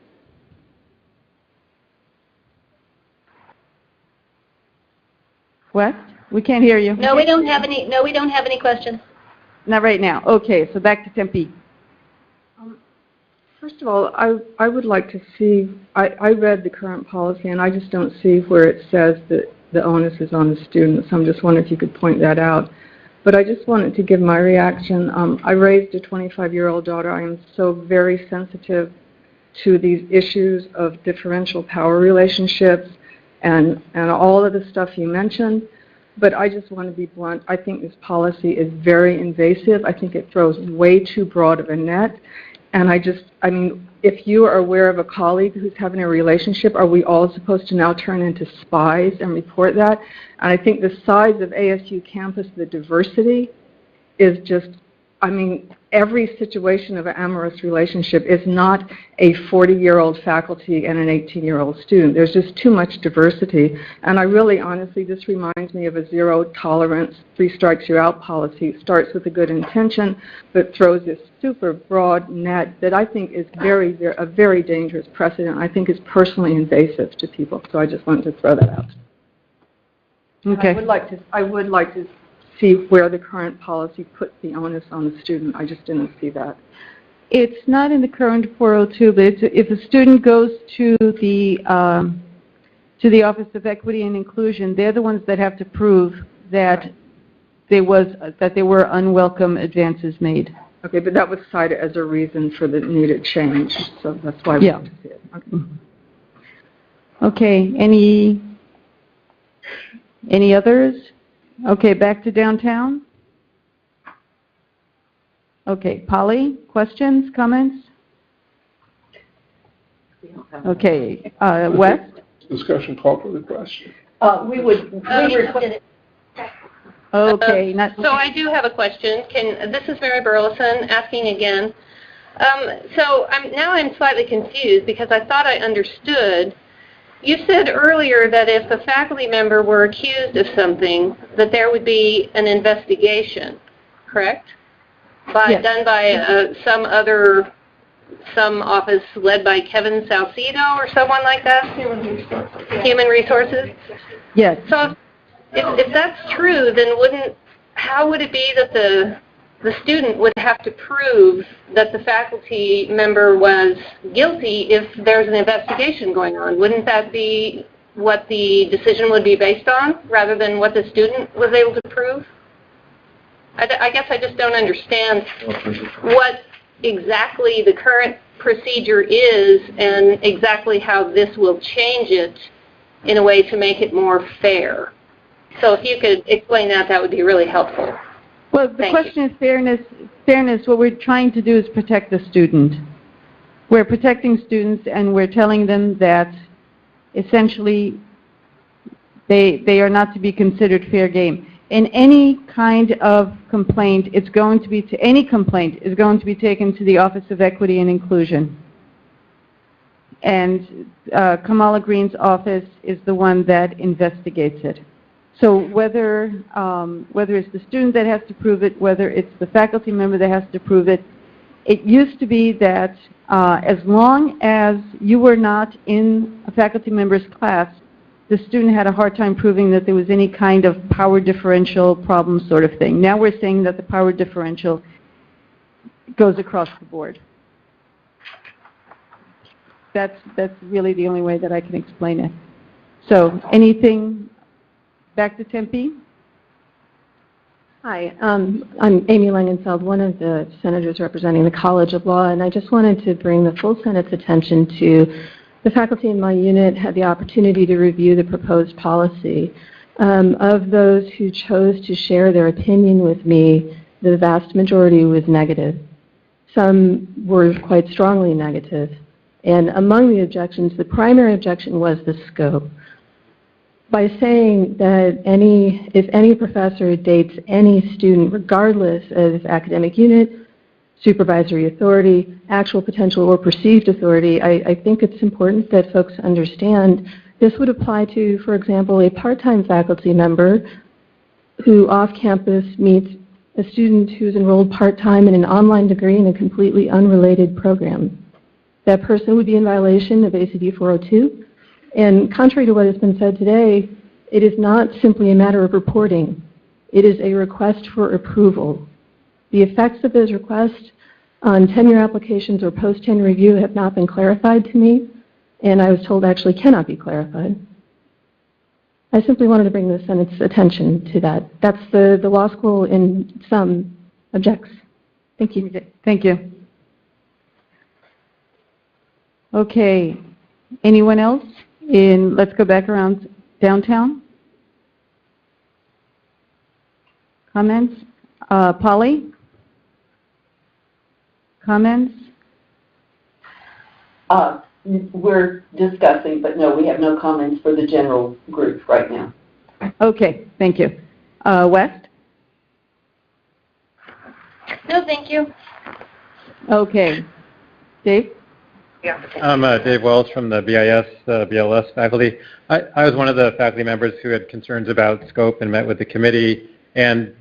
Wes, we can't hear you. No, we don't have any. No, we don't have any questions. Not right now. Okay, so back to Tempe. First of all, I would like to see, I read the current policy and I just don't see where it says that the onus is on the students. I'm just wondering if you could point that out. But I just wanted to give my reaction. I raised a 25-year-old daughter. I am so very sensitive to these issues of differential power relationships and all of the stuff you mentioned. But I just want to be blunt. I think this policy is very invasive. I think it throws way too broad of a net. And I mean, if you are aware of a colleague who's having a relationship, are we all supposed to now turn into spies and report that? And I think the size of ASU campus, the diversity, is just, I mean, every situation of an amorous relationship is not a 40-year-old faculty and an 18-year-old student. There's just too much diversity. And I really, honestly, this reminds me of a zero-tolerance, three-strikes-you're-out policy. It starts with a good intention, but throws this super broad net that I think is a very dangerous precedent. I think is personally invasive to people. So I just wanted to throw that out. Okay. I would like to see where the current policy puts the onus on the student. I just didn't see that. It's not in the current 402, but if a student goes to the Office of Equity and Inclusion, they're the ones that have to prove that there were unwelcome advances made. Okay, but that was cited as a reason for the needed change, so that's why we want to see it. Okay. Any others? Okay, back to downtown. Okay, Polly, questions, comments? Okay, West? Discussion call for the question. Okay. So I do have a question. This is Mary Burleson asking again. So I'm slightly confused because I thought I understood. You said earlier that if a faculty member were accused of something, that there would be an investigation, correct? Yes. Done by some office led by Kevin Salcido or someone like that? Human Resources. Yes. So if that's true, then how would it be that the student would have to prove that the faculty member was guilty if there's an investigation going on? Wouldn't that be what the decision would be based on, rather than what the student was able to prove? I guess I just don't understand what exactly the current procedure is and exactly how this will change it in a way to make it more fair. So if you could explain that, that would be really helpful. Well, the question is fairness. What we're trying to do is protect the student. We're protecting students, and we're telling them that essentially they are not to be considered fair game. In any kind of complaint, any complaint is going to be taken to the Office of Equity and Inclusion. And Kamala Green's office is the one that investigates it. So whether it's the student that has to prove it, whether it's the faculty member that has to prove it, it used to be that as long as you were not in a faculty member's class, the student had a hard time proving that there was any kind of power differential problem sort of thing. Now we're saying that the power differential goes across the board. That's really the only way that I can explain it. So anything? Back to Tempe. Hi, I'm Amy Langenfeld, one of the senators representing the College of Law, and I just wanted to bring the full Senate's attention to the faculty in my unit had the opportunity to review the proposed policy. Of those who chose to share their opinion with me, the vast majority was negative. Some were quite strongly negative. And among the objections, the primary objection was the scope. by saying that if any professor dates any student, regardless of academic unit, supervisory authority, actual potential or perceived authority, I think it's important that folks understand this would apply to, for example, a part-time faculty member who off-campus meets a student who's enrolled part-time in an online degree in a completely unrelated program. That person would be in violation of ACD 402. And contrary to what has been said today, it is not simply a matter of reporting. It is a request for approval. The effects of those requests on tenure applications or post-tenure review have not been clarified to me, and I was told actually cannot be clarified. I simply wanted to bring the Senate's attention to that. That's the law school in some objects. Thank you. Thank you. Okay. Anyone else? Let's go back around downtown. Comments? Polly? Comments? We're discussing, but no, we have no comments for the general group right now. Okay, thank you. West? No, thank you. Okay. Dave? I'm Dave Wells from the BLS faculty. I was one of the faculty members who had concerns about scope and met with the committee. And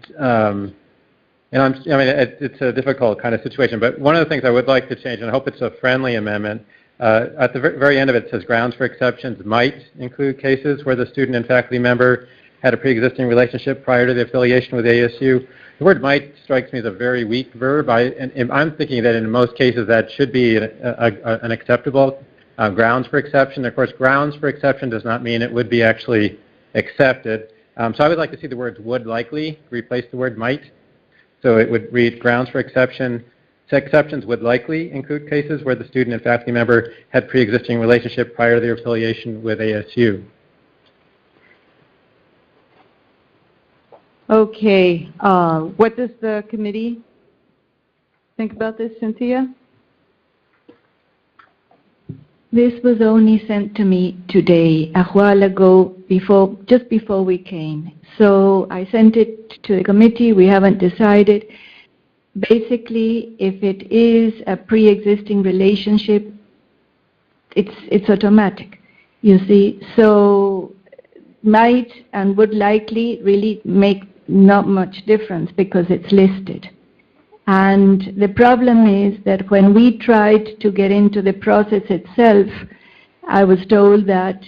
it's a difficult kind of situation. But one of the things I would like to change, and I hope it's a friendly amendment, at the very end of it says grounds for exceptions might include cases where the student and faculty member had a pre-existing relationship prior to the affiliation with ASU. The word might strikes me as a very weak verb. I'm thinking that in most cases that should be an acceptable grounds for exception. Of course, grounds for exception does not mean it would be actually accepted. So I would like to see the words would likely replace the word might. So it would read grounds for exception. Exceptions would likely include cases where the student and faculty member had pre-existing relationship prior to their affiliation with ASU. Okay. What does the committee think about this, Cynthia? This was only sent to me today, a while ago, just before we came. So I sent it to the committee. We haven't decided. Basically, if it is a pre-existing relationship, it's automatic, you see. So might and would likely really make not much difference because it's listed. And the problem is that when we tried to get into the process itself, I was told that,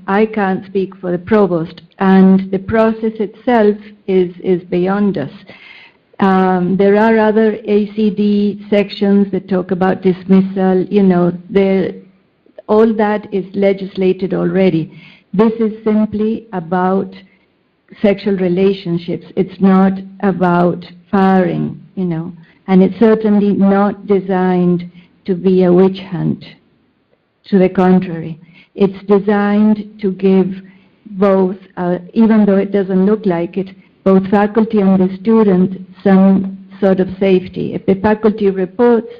I can't speak for the provost, and the process itself is beyond us. There are other ACD sections that talk about dismissal, all that is legislated already. This is simply about sexual relationships. It's not about firing, and it's certainly not designed to be a witch hunt. To the contrary, it's designed to give both, even though it doesn't look like it, both faculty and the student some sort of safety. If the faculty reports,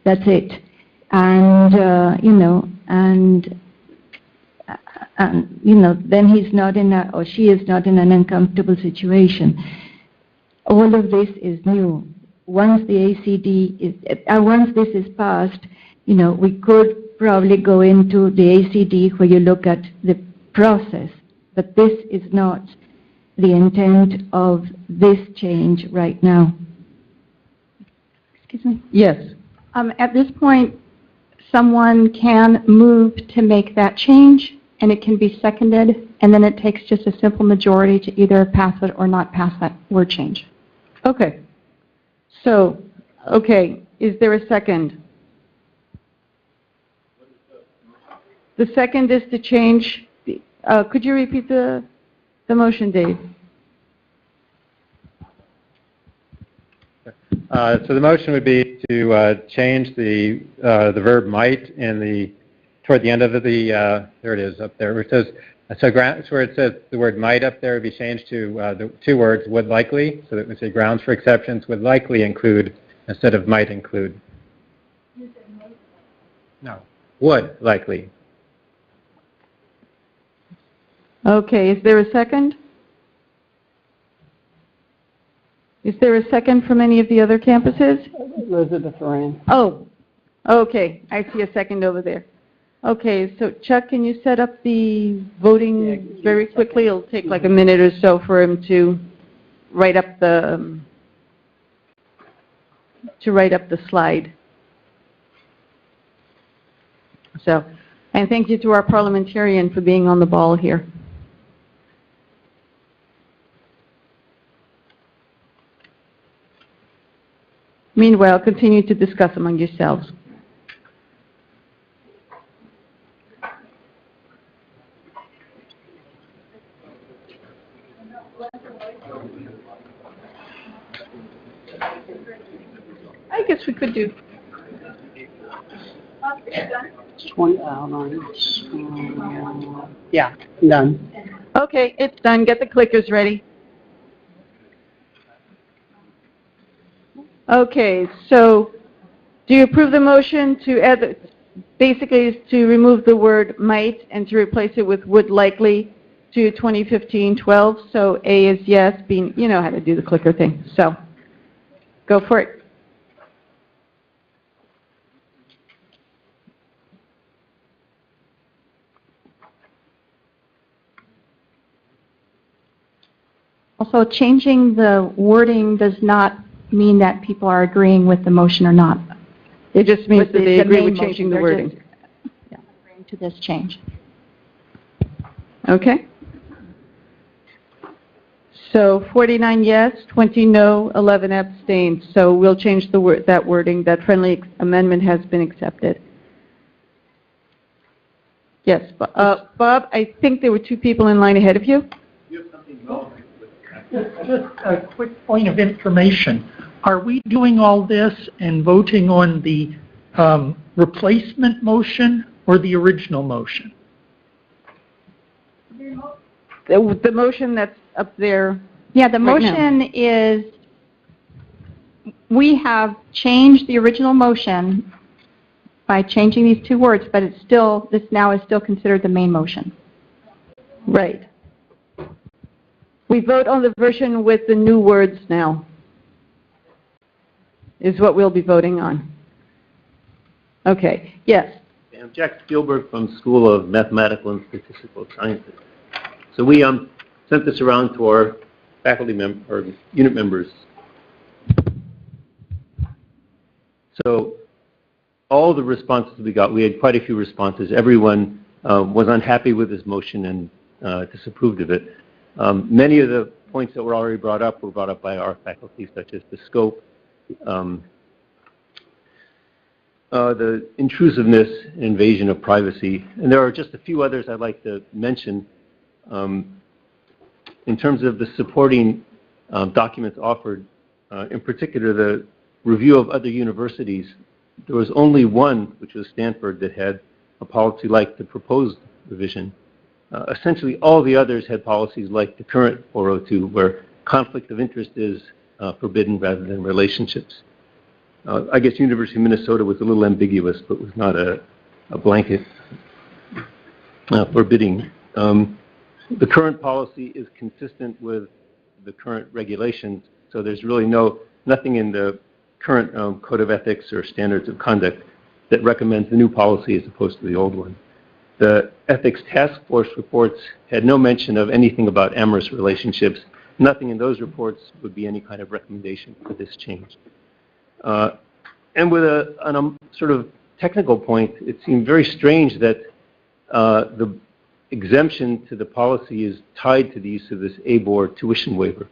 that's it. And, then he's not or she is not in an uncomfortable situation. All of this is new. Once the once this is passed, we could probably go into the ACD where you look at the process, but this is not the intent of this change right now. Excuse me? Yes. At this point, someone can move to make that change, and it can be seconded, and then it takes just a simple majority to either pass it or not pass that word change. Okay. So, is there a second? The second is to change. Could you repeat the motion, Dave? So the motion would be to change the verb might toward the end of there it is up there, where it says, where it says the word might up there would be changed to the two words would likely, so that we say grounds for exceptions would likely include instead of might include. No, would likely. Okay, is there a second? Is there a second from any of the other campuses? Elizabeth Rand. Oh, okay, I see a second over there. Okay, so Chuck, can you set up the voting very quickly? It'll take like a minute or so for him to write up the slide. So, and thank you to our parliamentarian for being on the ball here. Meanwhile, continue to discuss among yourselves. I guess we could do. 20 yeah, done. Okay, it's done. Get the clickers ready. Okay, so do you approve the motion to add, basically is to remove the word might and to replace it with would likely to 2015-12? So A is yes, B, you know how to do the clicker thing. So go for it. Also, changing the wording does not mean that people are agreeing with the motion or not. It just means With that they agree main with changing the motion, they're wording. just agreeing to this change. Okay. So 49 yes, 20 no, 11 abstained. So we'll change the that wording. That friendly amendment has been accepted. Yes, Bob, I think there were two people in line ahead of you. Just a quick point of information. Are we doing all this and voting on the replacement motion or the original motion? The motion that's up there. Yeah, the right now. motion is, we have changed the original motion by changing these two words, but it's still, this now is still considered the main motion. Right. We vote on the version with the new words now, is what we'll be voting on. Okay, yes. I'm Jack Spielberg from School of Mathematical and Statistical Sciences. So we sent this around to our faculty or unit members. So all the responses we got, we had quite a few responses. Everyone was unhappy with this motion and disapproved of it. Many of the points that were already brought up were brought up by our faculty, such as the scope, the intrusiveness and invasion of privacy. And there are just a few others I'd like to mention. In terms of the supporting documents offered, in particular the review of other universities, there was only one, which was Stanford, that had a policy like the proposed revision. Essentially all the others had policies like the current 402, where conflict of interest is forbidden rather than relationships. I guess University of Minnesota was a little ambiguous, but was not a blanket forbidding. The current policy is consistent with the current regulations, so there's really nothing in the current Code of Ethics or Standards of Conduct that recommends the new policy as opposed to the old one. The Ethics Task Force reports had no mention of anything about amorous relationships. Nothing in those reports would be any kind of recommendation for this change. And with on a sort of technical point, it seemed very strange that the exemption to the policy is tied to the use of this ABOR tuition waiver.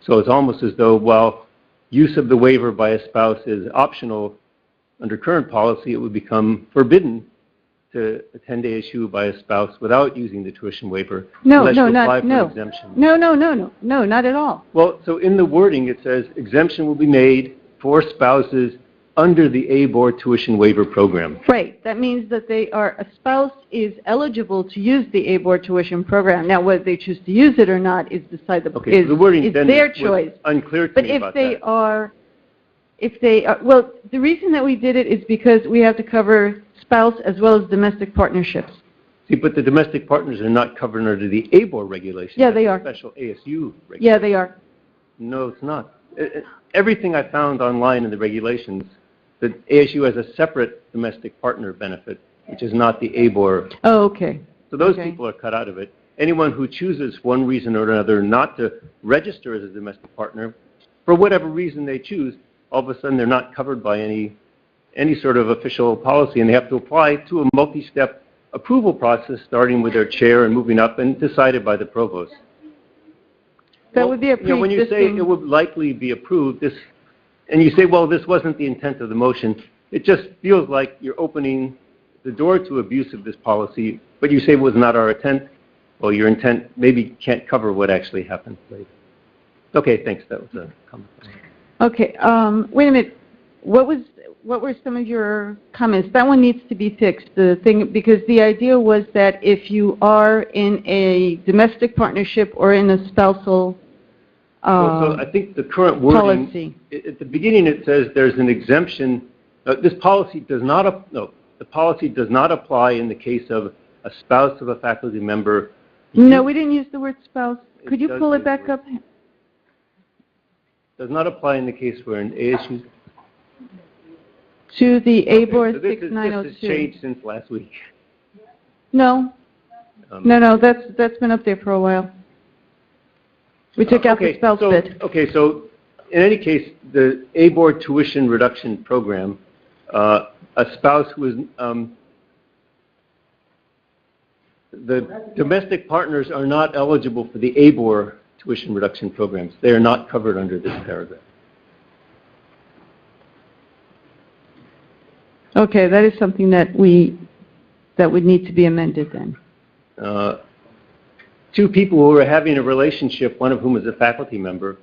So it's almost as though, while use of the waiver by a spouse is optional under current policy, it would become forbidden to attend ASU by a spouse without using the tuition waiver unless you apply for an exemption. No, not at all. Well, so in the wording it says exemption will be made for spouses under the ABOR tuition waiver program. Right. That means that a spouse is eligible to use the ABOR tuition program. Now, whether they choose to use it or not is beside the point. Okay, so the wording is then their was choice. Unclear to But me about that. if they are, well, the reason that we did it is because we have to cover spouse as well as domestic partnerships. See, but the domestic partners are not covered under the ABOR regulation. Yeah, they are. Special ASU regulation. Yeah, they are. No, it's not. Everything I found online in the regulations, that ASU has a separate domestic partner benefit, which is not the ABOR. Oh, okay. So those Okay. people are cut out of it. Anyone who chooses, one reason or another, not to register as a domestic partner, for whatever reason they choose, all of a sudden they're not covered by any sort of official policy, and they have to apply to a multi-step approval process, starting with their chair and moving up, and decided by the provost. That would be a When you say pre-existing. it would likely be approved, and you say, well, this wasn't the intent of the motion, it just feels like you're opening the door to abuse of this policy, but you say it was not our intent. Well, your intent maybe can't cover what actually happened later. Okay, thanks. That was a comment. Okay, wait a minute. What were some of your comments? That one needs to be fixed, the thing, because the idea was that if you are in a domestic partnership or in a spousal So I think the current wording, policy. at the beginning it says there's an exemption. This policy does not, the policy does not apply in the case of a spouse of a faculty member. No, we didn't use the word spouse. Could you does pull it use back up? Does not apply in the case where an ASU. To the ABOR So this has 6902. changed since last week. No, no, that's been up there for a while. We took out the spouse bit. Okay, so in any case, the ABOR tuition reduction program, a spouse who is, the domestic partners are not eligible for the ABOR tuition reduction programs. They are not covered under this paragraph. Okay, that is something that would need to be amended then. Two people who are having a relationship, one of whom is a faculty member,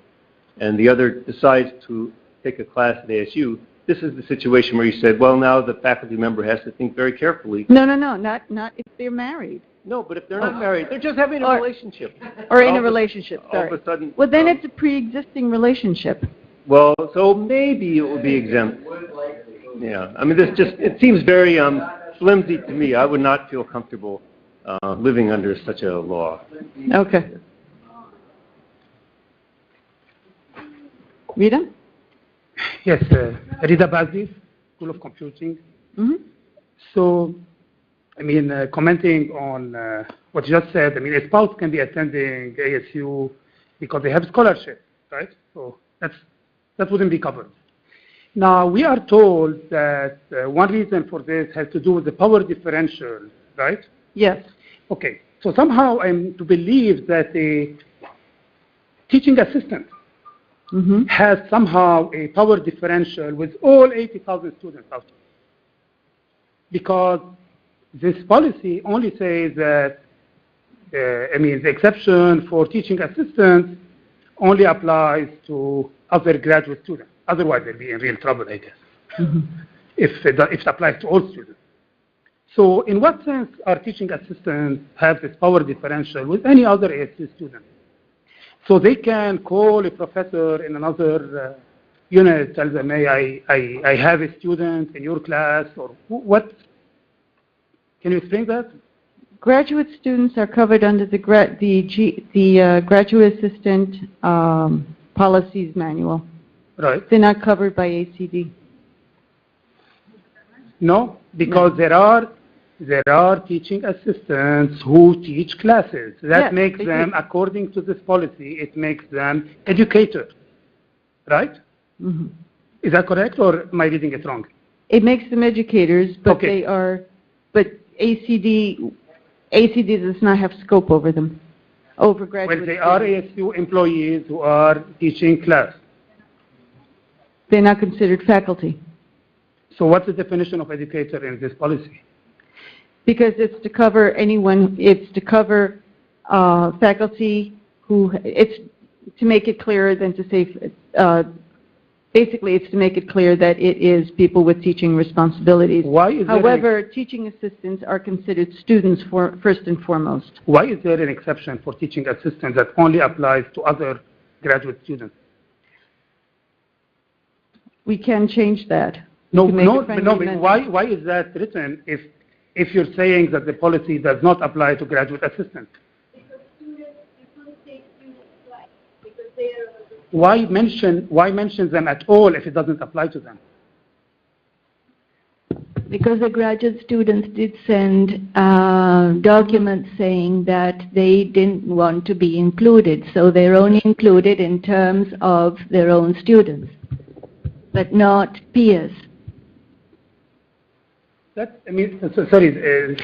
and the other decides to take a class at ASU, this is the situation where you said, well, now the faculty member has to think very carefully. No, not if they're married. No, but if they're not married, they're just having a relationship. Or in a relationship, sorry. All of a sudden, Well, then it's a pre-existing relationship. well, so maybe it will be exempt. Yeah, I mean, it seems very flimsy to me. I would not feel comfortable living under such a law. Okay. Rita? Yes, Rita Bazzi, School of Computing. Mm-hmm. So, I mean, commenting on what you just said, I mean, a spouse can be attending ASU because they have scholarship, right? So that wouldn't be covered. Now, we are told that one reason for this has to do with the power differential, right? Yes. Okay, so somehow I'm to believe that a teaching assistant has somehow a power differential with all 80,000 students out there. Because this policy only says that, I mean, the exception for teaching assistants only applies to other graduate students. Otherwise, they'll be in real trouble, I guess, if it applies to all students. So in what sense are teaching assistants have this power differential with any other ASU student? So they can call a professor in another unit, tell them, hey, I have a student in your class, or what? Can you explain that? Graduate students are covered under the graduate assistant policies manual. Right. They're not covered by ACD. No, because there are teaching assistants who teach classes. That Yes, makes they them, do. according to this policy, it makes them educators, right? Mm-hmm. Is that correct, or am I reading it wrong? It makes them educators, but Okay. but ACD does not have scope over them, over graduate Well, they are students. ASU employees who are teaching class. They're not considered faculty. So what's the definition of educator in this policy? Because it's to cover anyone, it's to cover faculty who, it's to make it clearer than to say, basically it's to make it clear that it is people with teaching responsibilities. Why is there However, teaching assistants are considered students first and foremost. Why is there an exception for teaching assistants that only applies to other graduate students? We can change that. No, We can make no, a friendly no. amendment. Why is that written if if you're saying that the policy does not apply to graduate assistants? Why mention them at all if it doesn't apply to them? Because the graduate students did send documents saying that they didn't want to be included, so they're only included in terms of their own students, but not peers. Sorry.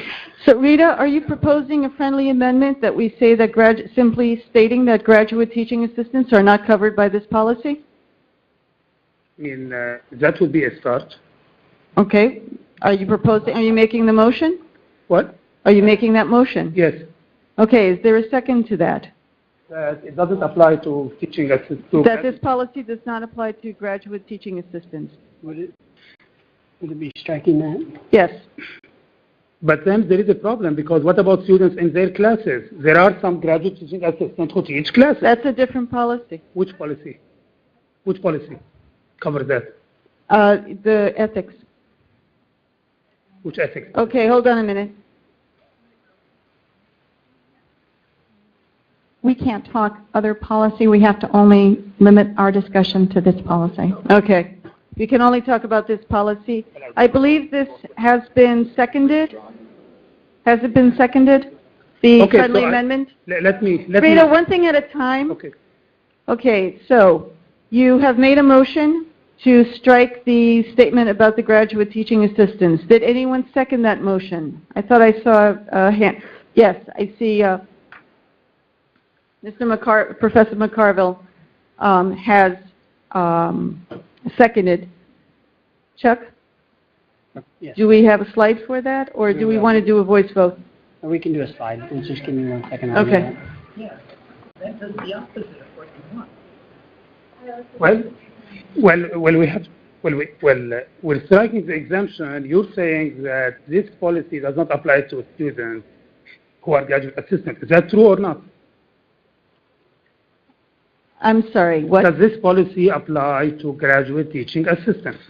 So Rita, are you proposing a friendly amendment that we say that simply stating that graduate teaching assistants are not covered by this policy? That would be a start. Okay. Are you making the motion? What? Are you making that motion? Yes. Okay, is there a second to that? It doesn't apply to teaching assistants. That this policy does not apply to graduate teaching assistants? Would it be striking that? Yes. But then there is a problem, because what about students in their classes? There are some graduate teaching assistants who teach classes. That's a different policy. Which policy? Which policy covers that? The ethics. Which ethics? Okay, hold on a minute. We can't talk other policy. We have to only limit our discussion to this policy. Okay. We can only talk about this policy. I believe this has been seconded. Has it been seconded? The friendly amendment? Let me... Rita, one thing at a time. Okay. Okay, so you have made a motion to strike the statement about the graduate teaching assistants. Did anyone second that motion? I thought I saw a hand. Yes, I see Professor McCarville has seconded. Chuck? Yes. Do we have a slide for that, or do we want to do a voice vote? We can do a slide. Just give me 1 second. Okay. Yeah, that does the opposite of what you want. We're striking the exemption. You're saying that this policy does not apply to students who are graduate assistants. Is that true or not? I'm sorry, what? Does this policy apply to graduate teaching assistants?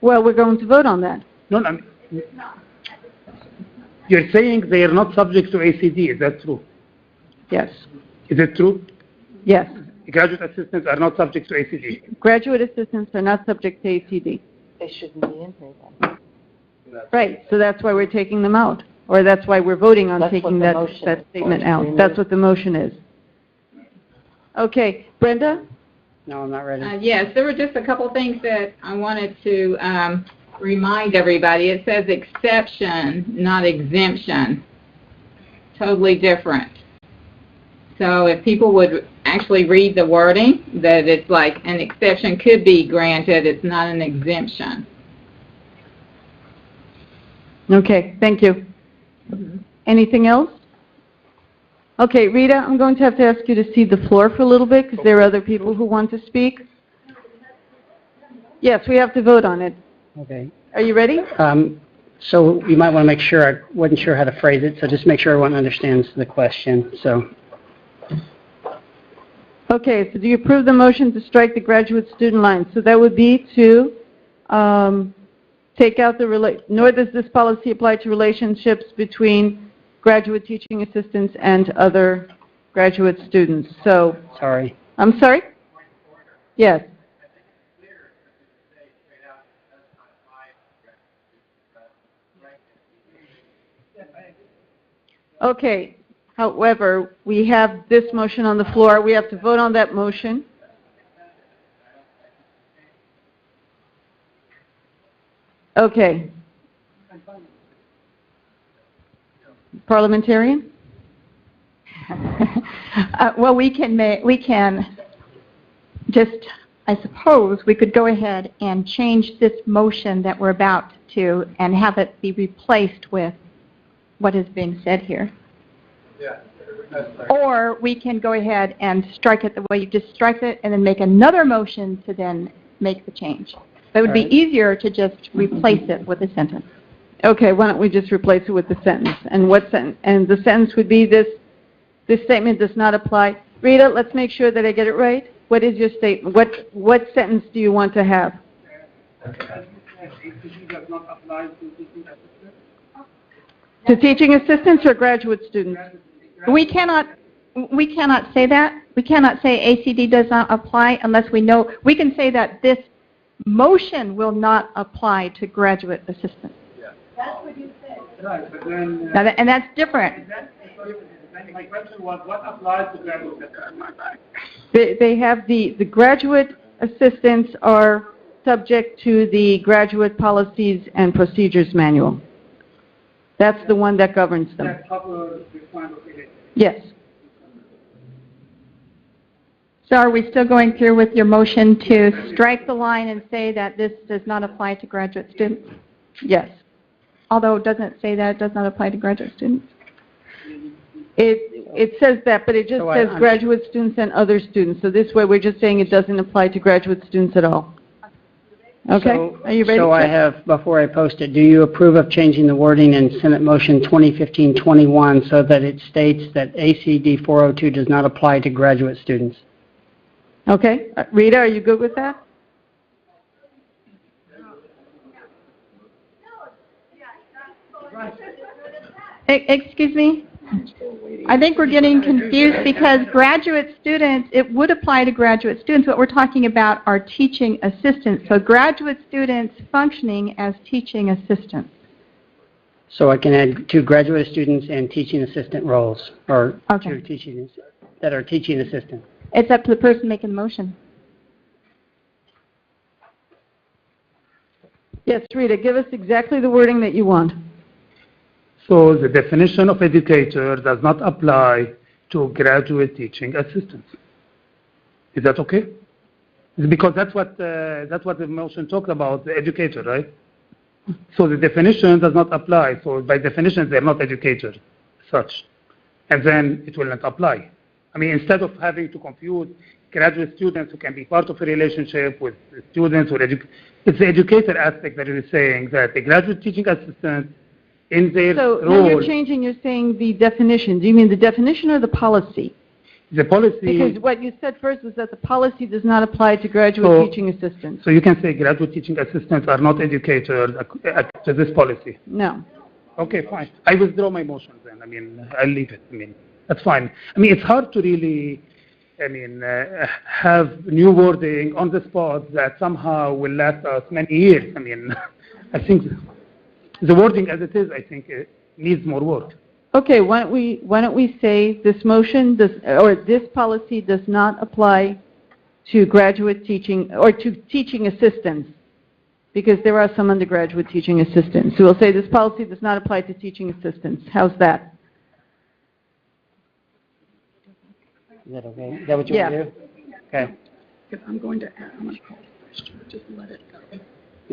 Well, we're going to vote on that. No. You're saying they are not subject to ACD. Is that true? Yes. Is it true? Yes. Graduate assistants are not subject to ACD. Graduate assistants are not subject to ACD. They shouldn't be in here then. Right, so that's why we're taking them out, or that's why we're voting on taking that statement out. That's what the motion is. Okay, Brenda? No, I'm not ready. Yes, there were just a couple things that I wanted to remind everybody. It says exception, not exemption. Totally different. So if people would actually read the wording, that it's like an exception could be granted, it's not an exemption. Okay, thank you. Anything else? Okay, Rita, I'm going to have to ask you to cede the floor for a little bit because there are other people who want to speak. Yes, we have to vote on it. Okay. Are you ready? So you might want to make sure, I wasn't sure how to phrase it, so just make sure everyone understands the question. Okay, so do you approve the motion to strike the graduate student line? So that would be to take out nor does this policy apply to relationships between graduate teaching assistants and other graduate students. So, sorry. I'm sorry? Yes. Okay. However, we have this motion on the floor. We have to vote on that motion. Okay. Parliamentarian? Well, we can just, I suppose, we could go ahead and change this motion that we're about to and have it be replaced with what is being said here. Yeah. Or we can go ahead and strike it the way you just strike it and then make another motion to then make the change. That would be easier to just replace it with a sentence. Okay, why don't we just replace it with the sentence? And what sentence? And the sentence would be this statement does not apply. Rita, let's make sure that I get it right. What is your statement? What sentence do you want to have? ACD does not apply to teaching assistants? To teaching assistants or graduate students? We cannot say that. We cannot say ACD does not apply unless we know. We can say that this motion will not apply to graduate assistants. That's what you said. Right, but then... And that's different. My question was, what applies to graduate assistants? They have the graduate assistants are subject to the Graduate Policies and Procedures Manual. That's the one that governs them. That covers this kind of issue. Yes. So are we still going through with your motion to strike the line and say that this does not apply to graduate students? Yes. Although it doesn't say that it does not apply to graduate students? It says that, but it just says graduate students and other students. So this way we're just saying it doesn't apply to graduate students at all. Okay? Are you ready? So I have, before I post it, do you approve of changing the wording in Senate Motion 2015-21 so that it states that ACD 402 does not apply to graduate students? Okay. Rita, are you good with that? Excuse me? I think we're getting confused because graduate students, it would apply to graduate students. What we're talking about are teaching assistants. So graduate students functioning as teaching assistants. So I can add two graduate students and teaching assistant roles, or two teaching that are teaching assistants. It's up to the person making the motion. Yes, Rita, give us exactly the wording that you want. So the definition of educator does not apply to graduate teaching assistants. Is that okay? Because that's what the motion talked about, the educator, right? So the definition does not apply. So by definition, they're not educators, such. And then it will not apply. I mean, instead of having to confuse graduate students who can be part of a relationship with students or it's the educator aspect that is saying that the graduate teaching assistant in their So role. now you're changing, you're saying the definition. Do you mean the definition or the policy? The policy. Because what you said first was that the policy does not apply to graduate teaching assistants. So you can say graduate teaching assistants are not educators to this policy. No. Okay, fine. I withdraw my motion then. I mean, I'll leave it. I mean, that's fine. I mean, it's hard to really, have new wording on the spot that somehow will last us many years. I mean, I think the wording as it is, I think it needs more work. Okay, why don't we say this motion or this policy does not apply to graduate teaching or to teaching assistants, because there are some undergraduate teaching assistants. So we'll say this policy does not apply to teaching assistants. How's that? Is that okay? Is that what you want to do? Okay. If I'm going to add, I'm going to call the question. Just let it go. You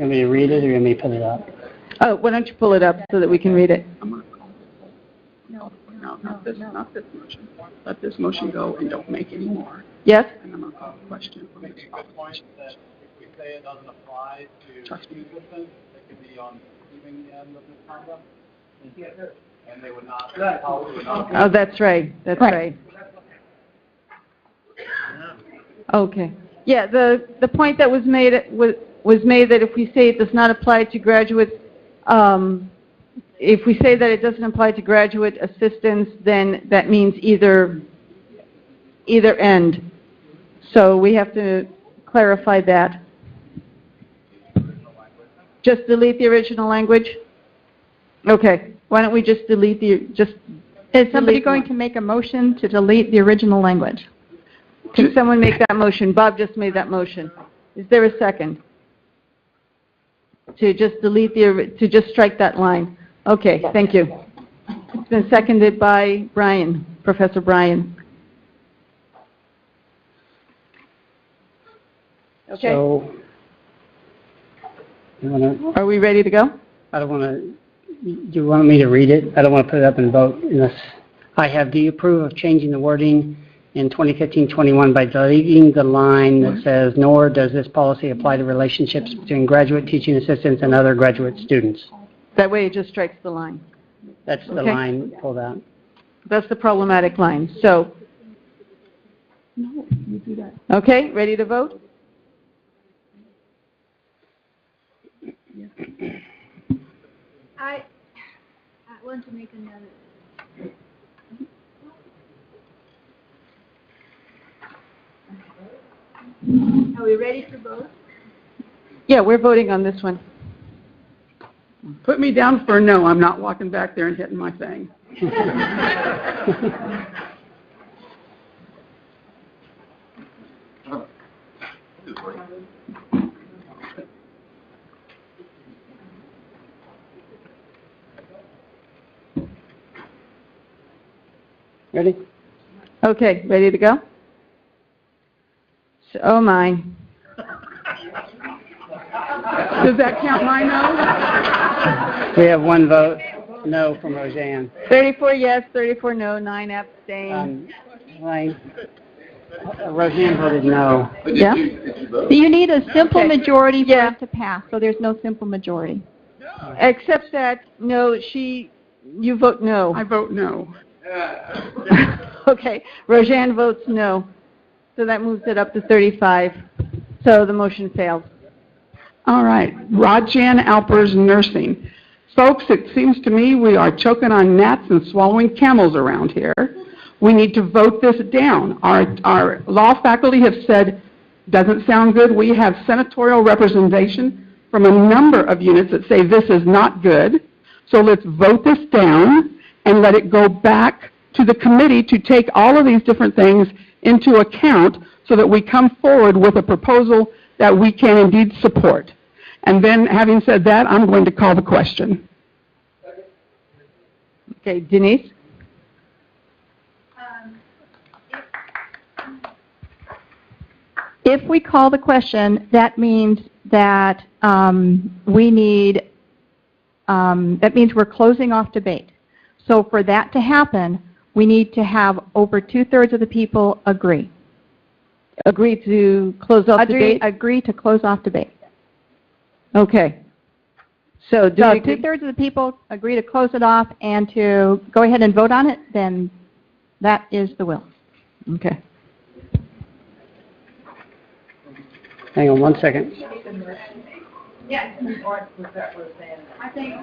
want me to read it or you want me to put it up? Oh, why don't you pull it up so that we can read it? I'm going to call it. No, not this motion. Let this motion go and don't make any more. Yes? And I'm going to call the question. It makes a good point that if we say it doesn't apply to teaching assistants, they could be on the receiving end of misconduct. And they would not, Oh, that's right. That's right. Okay. Yeah, the point that was made that if we say it does not apply to graduate, if we say that it doesn't apply to graduate assistants, then that means either end. So we have to clarify that. Just delete the original language? Okay. Why don't we just delete Is somebody going to make a motion to delete the original language? Can someone make that motion? Bob just made that motion. Is there a second? To just to just strike that line. Okay, thank you. It's been seconded by Brian, Professor Brian. Okay. So, are we ready to go? I don't want to. Do you want me to read it? I don't want to put it up and vote unless I have. Do you approve of changing the wording in 2015-21 by deleting the line that says, nor does this policy apply to relationships between graduate teaching assistants and other graduate students? That way it just strikes the line. That's the line pulled out. That's the problematic line. So, No, you do that. okay, ready to vote? want to make another. Are we ready for both? Yeah, we're voting on this one. Put me down for a no. I'm not walking back there and hitting my thing. Ready? Okay, ready to go? So, oh my. Does that count my no? We have one vote, no, from Roseanne. 34 yes, 34 no, 9 abstain. Roseanne voted no. Yeah? You need a simple majority for it to pass, so there's no simple majority. Except that, no, you vote no. I vote no. Okay, Roseanne votes no. So that moves it up to 35. So the motion fails. All right, Rajan Alpers Nursing. Folks, it seems to me we are choking on gnats and swallowing camels around here. We need to vote this down. Our law faculty have said, doesn't sound good. We have senatorial representation from a number of units that say this is not good. So let's vote this down and let it go back to the committee to take all of these different things into account so that we come forward with a proposal that we can indeed support. And then, having said that, I'm going to call the question. Okay, Denise? If we call the question, that means that that means we're closing off debate. So for that to happen, we need to have over 2/3 of the people agree. Agree to close off debate? Agree to close off debate. Okay. So do So we agree? 2/3 of the people agree to close it off and to go ahead and vote on it, then that is the will. Okay. Hang on one second. Yes. I think,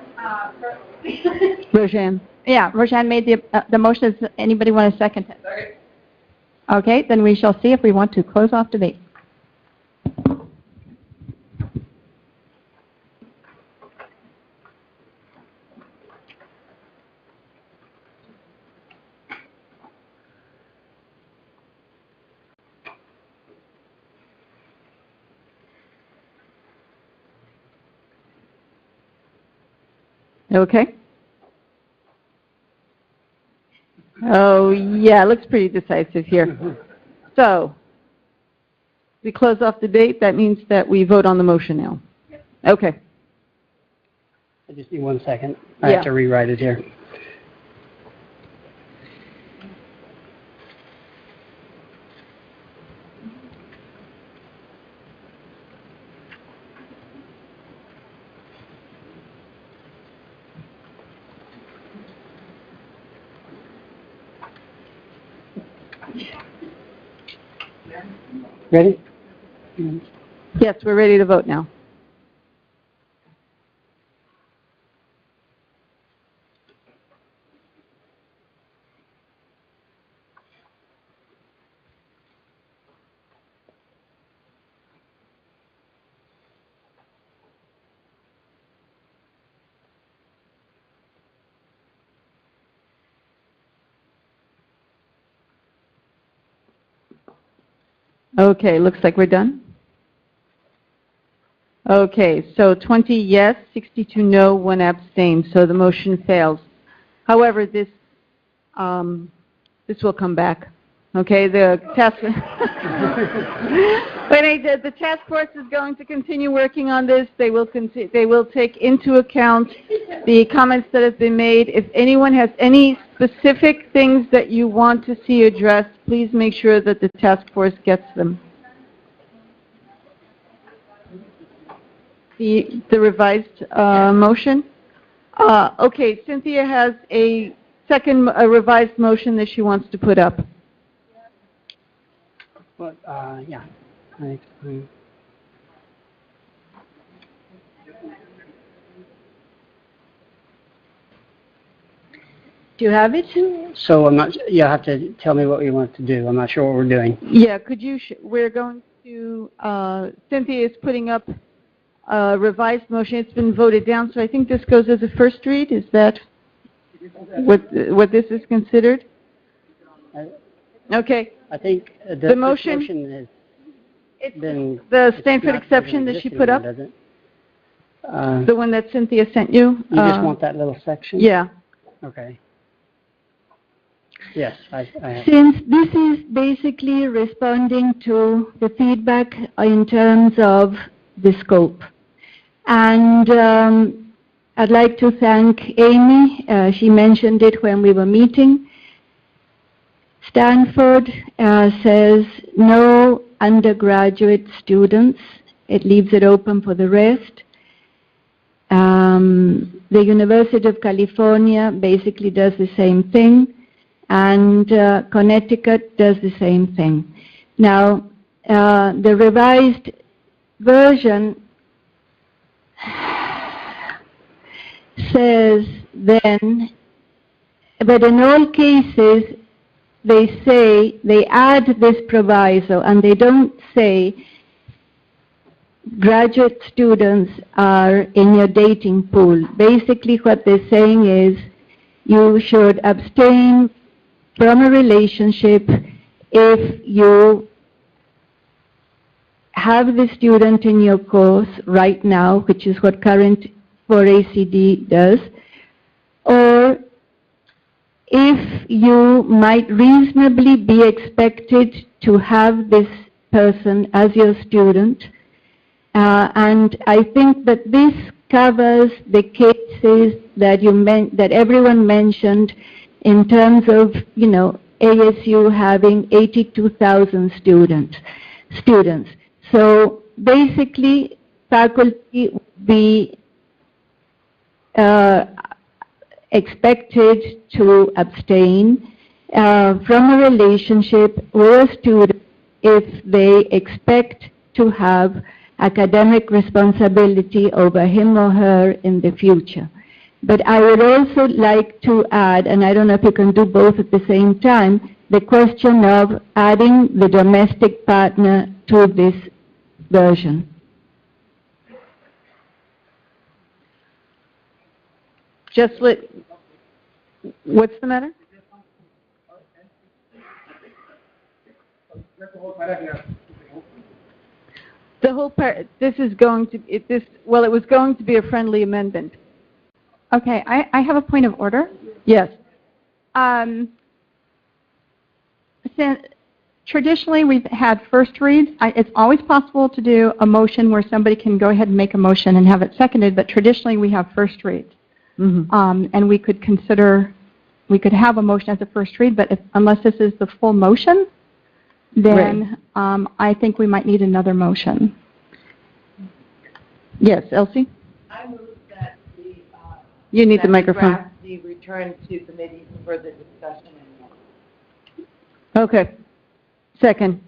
Roseanne? yeah, Roseanne made the motion. Does anybody want to second it? Okay, then we shall see if we want to close off debate. Okay. Oh, yeah, it looks pretty decisive here. So, we close off debate. That means that we vote on the motion now. Okay. I just need 1 second. I Yeah. have to rewrite it here. Ready? Yes, we're ready to vote now. Okay, looks like we're done. Okay, so 20 yes, 62 no, 1 abstain, so the motion fails. However, this will come back. Okay, the task the task force is going to continue working on this. They will take into account the comments that have been made. If anyone has any specific things that you want to see addressed, please make sure that the task force gets them. The revised motion? Okay, Cynthia has a revised motion that she wants to put up. Well, yeah. Do you have it? So I'm not, you'll have to tell me what you want to do. I'm not sure what we're doing. Yeah, could you, we're going to, Cynthia is putting up a revised motion. It's been voted down, so I think this goes as a first read. Is that what this is considered? Okay. I think The motion has been... the it's Stanford not exception that she existing put one, up, does it? the one that Cynthia sent you. You just want that little section? Yeah. Okay. Yes, I have. Since this is basically responding to the feedback in terms of the scope. And I'd like to thank Amy. She mentioned it when we were meeting. Stanford says no undergraduate students. It leaves it open for the rest. The University of California basically does the same thing, and Connecticut does the same thing. Now, the revised version says then, but in all cases, they say, they add this proviso, and they don't say graduate students are in your dating pool. Basically what they're saying is you should abstain from a relationship if you have the student in your course right now, which is what current 4ACD does, or if you might reasonably be expected to have this person as your student. And I think that this covers the cases that that everyone mentioned in terms of, you know, ASU having 82,000 students. So basically, faculty would be expected to abstain from a relationship with a student if they expect to have academic responsibility over him or her in the future. But I would also like to add, and I don't know if you can do both at the same time, the question of adding the domestic partner to this version. What's the matter? The whole part, this is going to, it was going to be a friendly amendment. Okay, I have a point of order. Yes. Since traditionally we've had first reads, it's always possible to do a motion where somebody can go ahead and make a motion and have it seconded, but traditionally we have first reads. Mm-hmm. And we could have a motion as a first read, but unless this is the full motion, then I think we might need another motion. Yes, Elsie? I move that the You need the microphone. draft be returned to committee for further discussion. Okay. Second.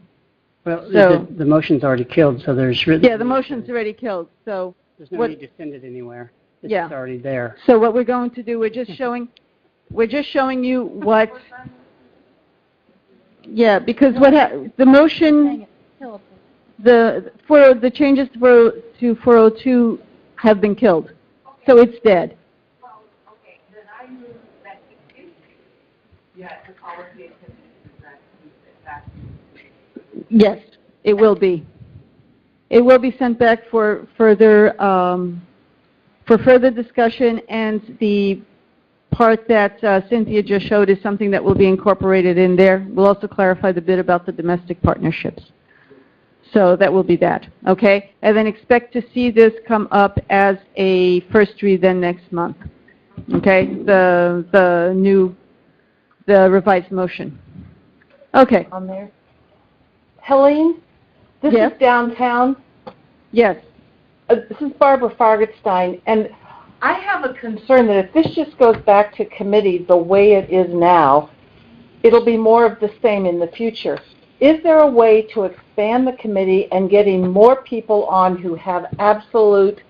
Well, So- the motion's already killed, so there's really... Yeah, the motion's already killed, so... There's no need to send it anywhere. It's Yeah. already there. So what we're going to do, we're just showing you what... Yeah, because the motion, the changes to 402 have been killed, so it's dead. Okay, then I move that the policy is back. Yes, it will be. It will be sent back for further discussion, and the part that Cynthia just showed is something that will be incorporated in there. We'll also clarify the bit about the domestic partnerships. So that will be that, okay? And then expect to see this come up as a first read then next month, okay? The revised motion. Okay. On there. Helene, this Yes? is downtown. Yes. This is Barbara Fargenstein, and I have a concern that if this just goes back to committee the way it is now, it'll be more of the same in the future. Is there a way to expand the committee and getting more people on who have absolute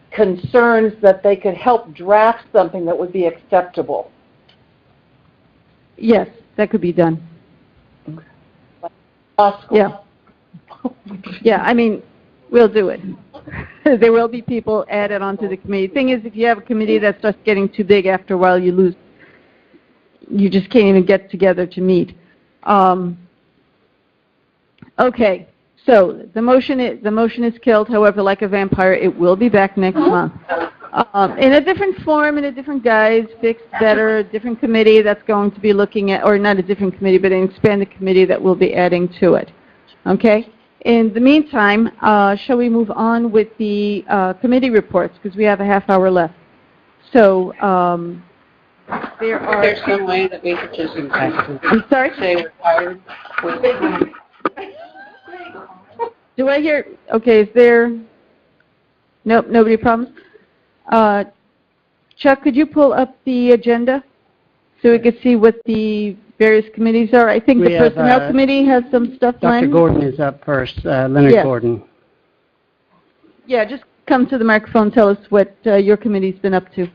concerns that they could help draft something that would be acceptable? Yes, that could be done. Yeah. Yeah, I mean, we'll do it. There will be people added onto the committee. Thing is, if you have a committee that starts getting too big, after a while you just can't even get together to meet. Okay, so the motion is killed. However, like a vampire, it will be back next month. In a different form, in a different guise, fixed better, a different committee that's going to be looking at, or not a different committee, but an expanded committee that will be adding to it. Okay? In the meantime, shall we move on with the committee reports, because we have a half hour left. So, There's some way that we could just I'm sorry? say we're tired. Do I hear, okay, is there, nope, nobody problems? Chuck, could you pull up the agenda so we could see what the various committees are? I think the Personnel Committee has some stuff planned. Dr. Gordon is up first, Leonard Yes. Gordon. Yeah, just come to the microphone, tell us what your committee's been up to.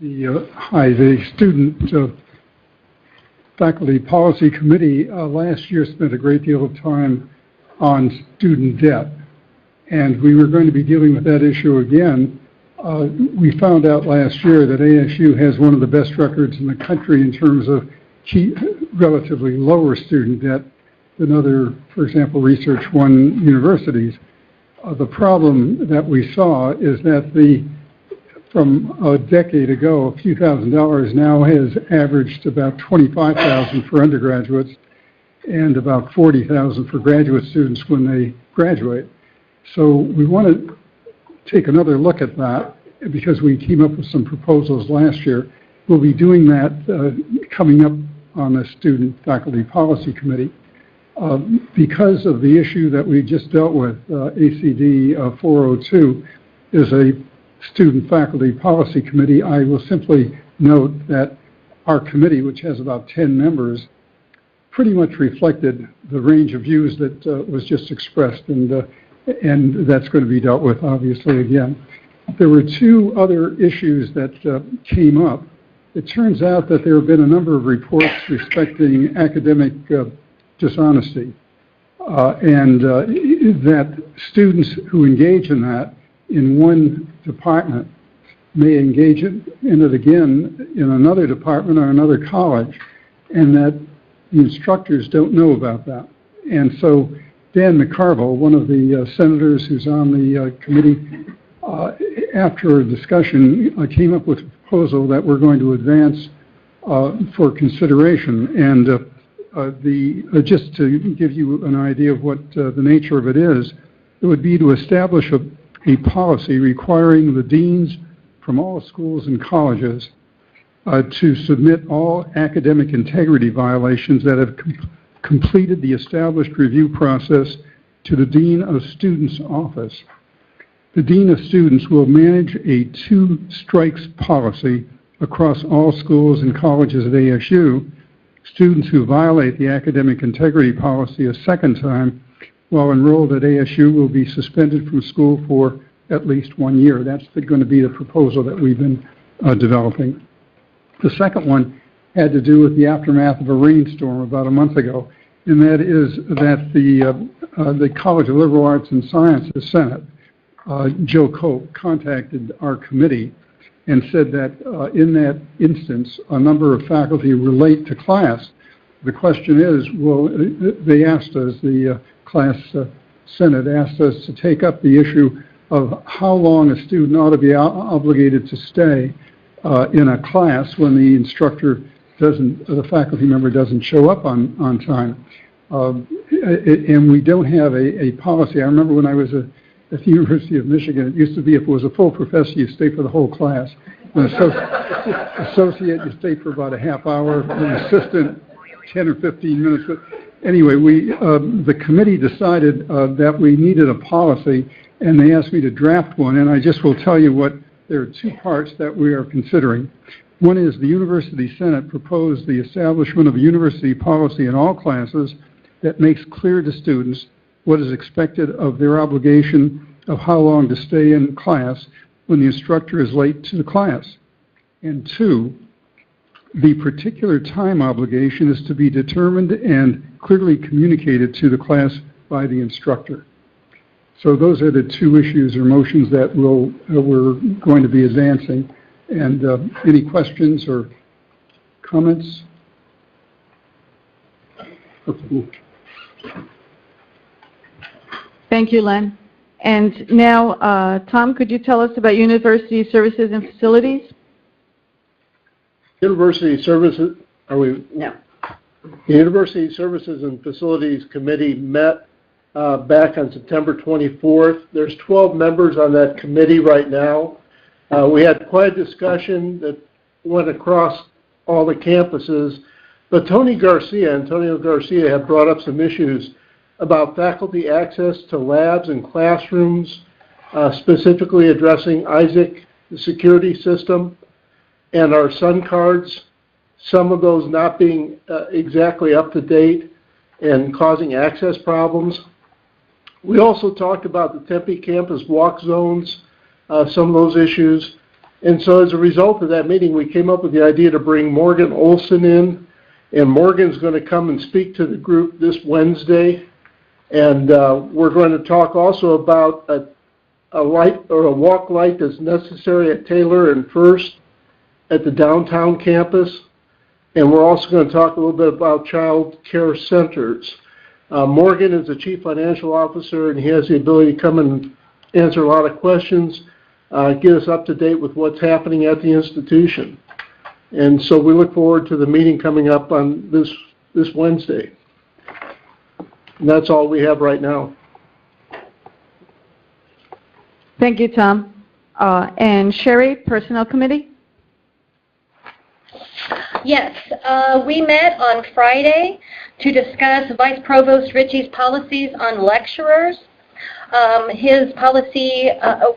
The Student Faculty Policy Committee last year spent a great deal of time on student debt, and we were going to be dealing with that issue again. We found out last year that ASU has one of the best records in the country in terms of relatively lower student debt than other, for example, Research One universities. The problem that we saw is that from a decade ago, a few $1,000s now has averaged about $25,000 for undergraduates and about $40,000 for graduate students when they graduate. So we want to take another look at that because we came up with some proposals last year. We'll be doing that coming up on the Student Faculty Policy Committee. Because of the issue that we just dealt with, ACD 402 is a Student Faculty Policy Committee. I will simply note that our committee, which has about 10 members, pretty much reflected the range of views that was just expressed, and that's going to be dealt with, obviously, again. There were two other issues that came up. It turns out that there have been a number of reports respecting academic dishonesty, and that students who engage in that in one department may engage in it again in another department or another college, and that the instructors don't know about that. And so Dan McCarville, one of the senators who's on the committee, after a discussion, came up with a proposal that we're going to advance for consideration. And just to give you an idea of what the nature of it is, it would be to establish a policy requiring the deans from all schools and colleges to submit all academic integrity violations that have completed the established review process to the Dean of Students' office. The Dean of Students will manage a two-strikes policy across all schools and colleges at ASU. Students who violate the academic integrity policy a second time while enrolled at ASU will be suspended from school for at least 1 year. That's going to be the proposal that we've been developing. The second one had to do with the aftermath of a rainstorm about a month ago, and that is that the College of Liberal Arts and Sciences Senate, Joe Cope, contacted our committee and said that in that instance, a number of faculty relate to class. The question is, well, they asked us, the class Senate asked us to take up the issue of how long a student ought to be obligated to stay in a class when the instructor doesn't, the faculty member doesn't show up on time. And we don't have a policy. I remember when I was at the University of Michigan, it used to be if it was a full professor, you stay for the whole class. An associate, you stay for about a half hour. An assistant, 10 or 15 minutes. But anyway, the committee decided that we needed a policy, and they asked me to draft one. And I just will tell you what, there are two parts that we are considering. One is the University Senate proposed the establishment of a university policy in all classes that makes clear to students what is expected of their obligation of how long to stay in class when the instructor is late to the class. And two, the particular time obligation is to be determined and clearly communicated to the class by the instructor. So those are the two issues or motions that we're going to be advancing. And any questions or comments? Thank you, Len. And now, Tom, could you tell us about university services and facilities? University services, are we? No. The University Services and Facilities Committee met back on September 24th. There's 12 members on that committee right now. We had quite a discussion that went across all the campuses, but Antonio Garcia had brought up some issues about faculty access to labs and classrooms, specifically addressing ISAC, the security system, and our Sun cards, some of those not being exactly up to date and causing access problems. We also talked about the Tempe campus walk zones, some of those issues. And so as a result of that meeting, we came up with the idea to bring Morgan Olson in. And Morgan's going to come and speak to the group this Wednesday. And we're going to talk also about a light or a walk light that's necessary at Taylor and First at the downtown campus. And we're also going to talk a little bit about child care centers. Morgan is the Chief Financial Officer, and he has the ability to come and answer a lot of questions, get us up to date with what's happening at the institution. And so we look forward to the meeting coming up on this Wednesday. And that's all we have right now. Thank you, Tom. And Sherry, Personnel Committee? Yes, we met on Friday to discuss Vice Provost Ritchie's policies on lecturers. His policy,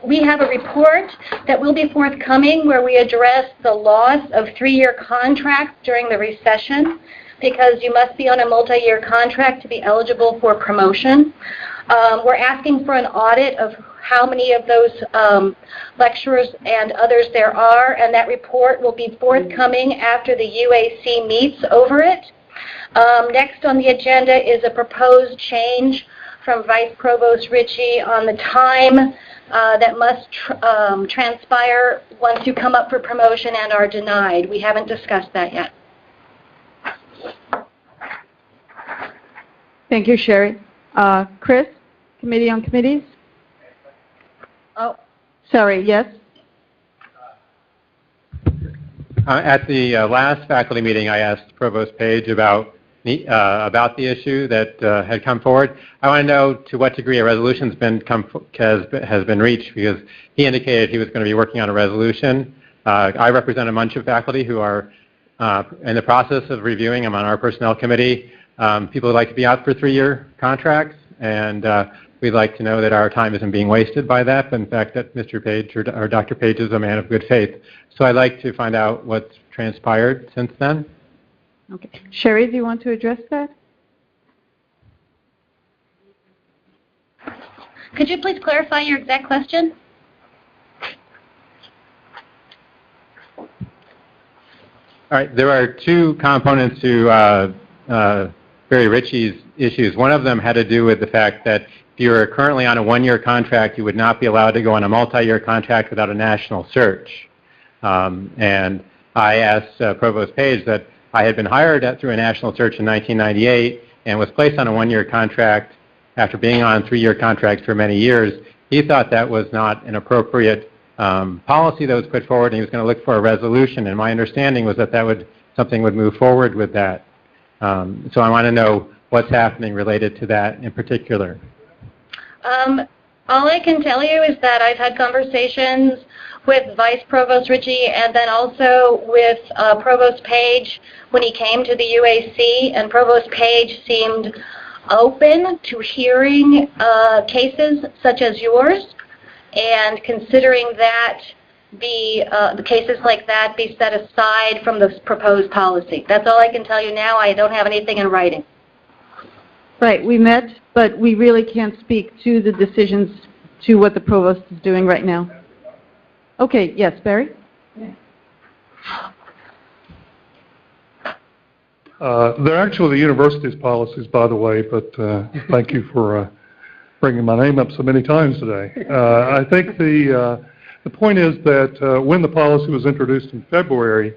we have a report that will be forthcoming where we address the loss of 3-year contracts during the recession, because you must be on a multi-year contract to be eligible for promotion. We're asking for an audit of how many of those lecturers and others there are, and that report will be forthcoming after the UAC meets over it. Next on the agenda is a proposed change from Vice Provost Ritchie on the time that must transpire once you come up for promotion and are denied. We haven't discussed that yet. Thank you, Sherry. Chris, Committee on Committees? Oh, sorry, yes? At the last faculty meeting, I asked Provost Page about the issue that had come forward. I want to know to what degree a resolution has been reached, because he indicated he was going to be working on a resolution. I represent a bunch of faculty who are in the process of reviewing. I'm on our personnel committee. People would like to be out for 3-year contracts, and we'd like to know that our time isn't being wasted by that, but in fact that Mr. Page or Dr. Page is a man of good faith. So I'd like to find out what's transpired since then. Okay. Sherry, do you want to address that? Could you please clarify your exact question? All right. There are two components to Barry Ritchie's issues. One of them had to do with the fact that if you are currently on a 1-year contract, you would not be allowed to go on a multi-year contract without a national search. And I asked Provost Page that I had been hired through a national search in 1998 and was placed on a 1-year contract after being on 3-year contracts for many years. He thought that was not an appropriate policy that was put forward, and he was going to look for a resolution. And my understanding was that something would move forward with that. So I want to know what's happening related to that in particular. All I can tell you is that I've had conversations with Vice Provost Ritchie and then also with Provost Page when he came to the UAC, and Provost Page seemed open to hearing cases such as yours and considering that the cases like that be set aside from the proposed policy. That's all I can tell you now. I don't have anything in writing. Right, we met, but we really can't speak to the decisions to what the provost is doing right now. Okay, yes, Barry? They're actually the university's policies, by the way, but thank you for bringing my name up so many times today. I think the point is that when the policy was introduced in February,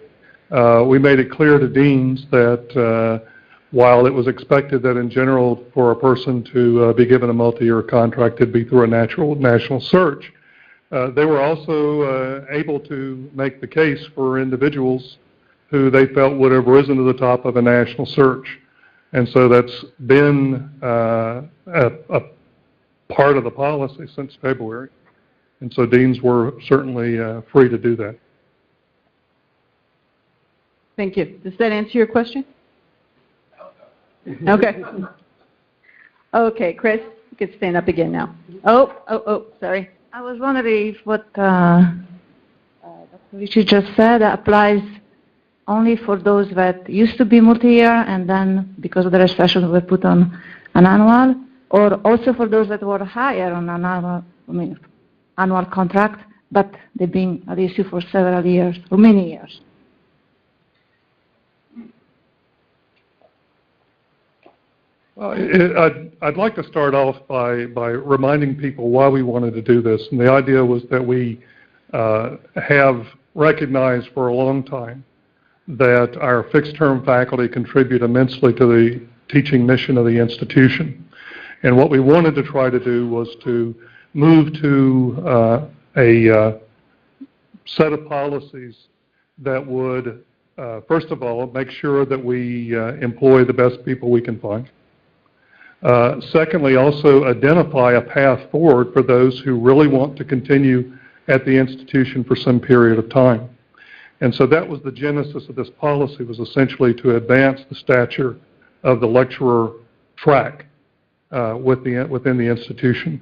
we made it clear to deans that while it was expected that in general for a person to be given a multi-year contract, it'd be through a national search. They were also able to make the case for individuals who they felt would have risen to the top of a national search. And so that's been a part of the policy since February. And so deans were certainly free to do that. Thank you. Does that answer your question? Okay. Okay, Chris, you can stand up again now. Oh, sorry. I was wondering if what Dr. Ricci just said applies only for those that used to be multi-year and then because of the recession were put on an annual, or also for those that were higher on an annual contract, but they've been at issue for several years or many years. Well, I'd like to start off by reminding people why we wanted to do this. And the idea was that we have recognized for a long time that our fixed-term faculty contribute immensely to the teaching mission of the institution. And what we wanted to try to do was to move to a set of policies that would, first of all, make sure that we employ the best people we can find. Secondly, also identify a path forward for those who really want to continue at the institution for some period of time. And so that was the genesis of this policy, was essentially to advance the stature of the lecturer track within the institution.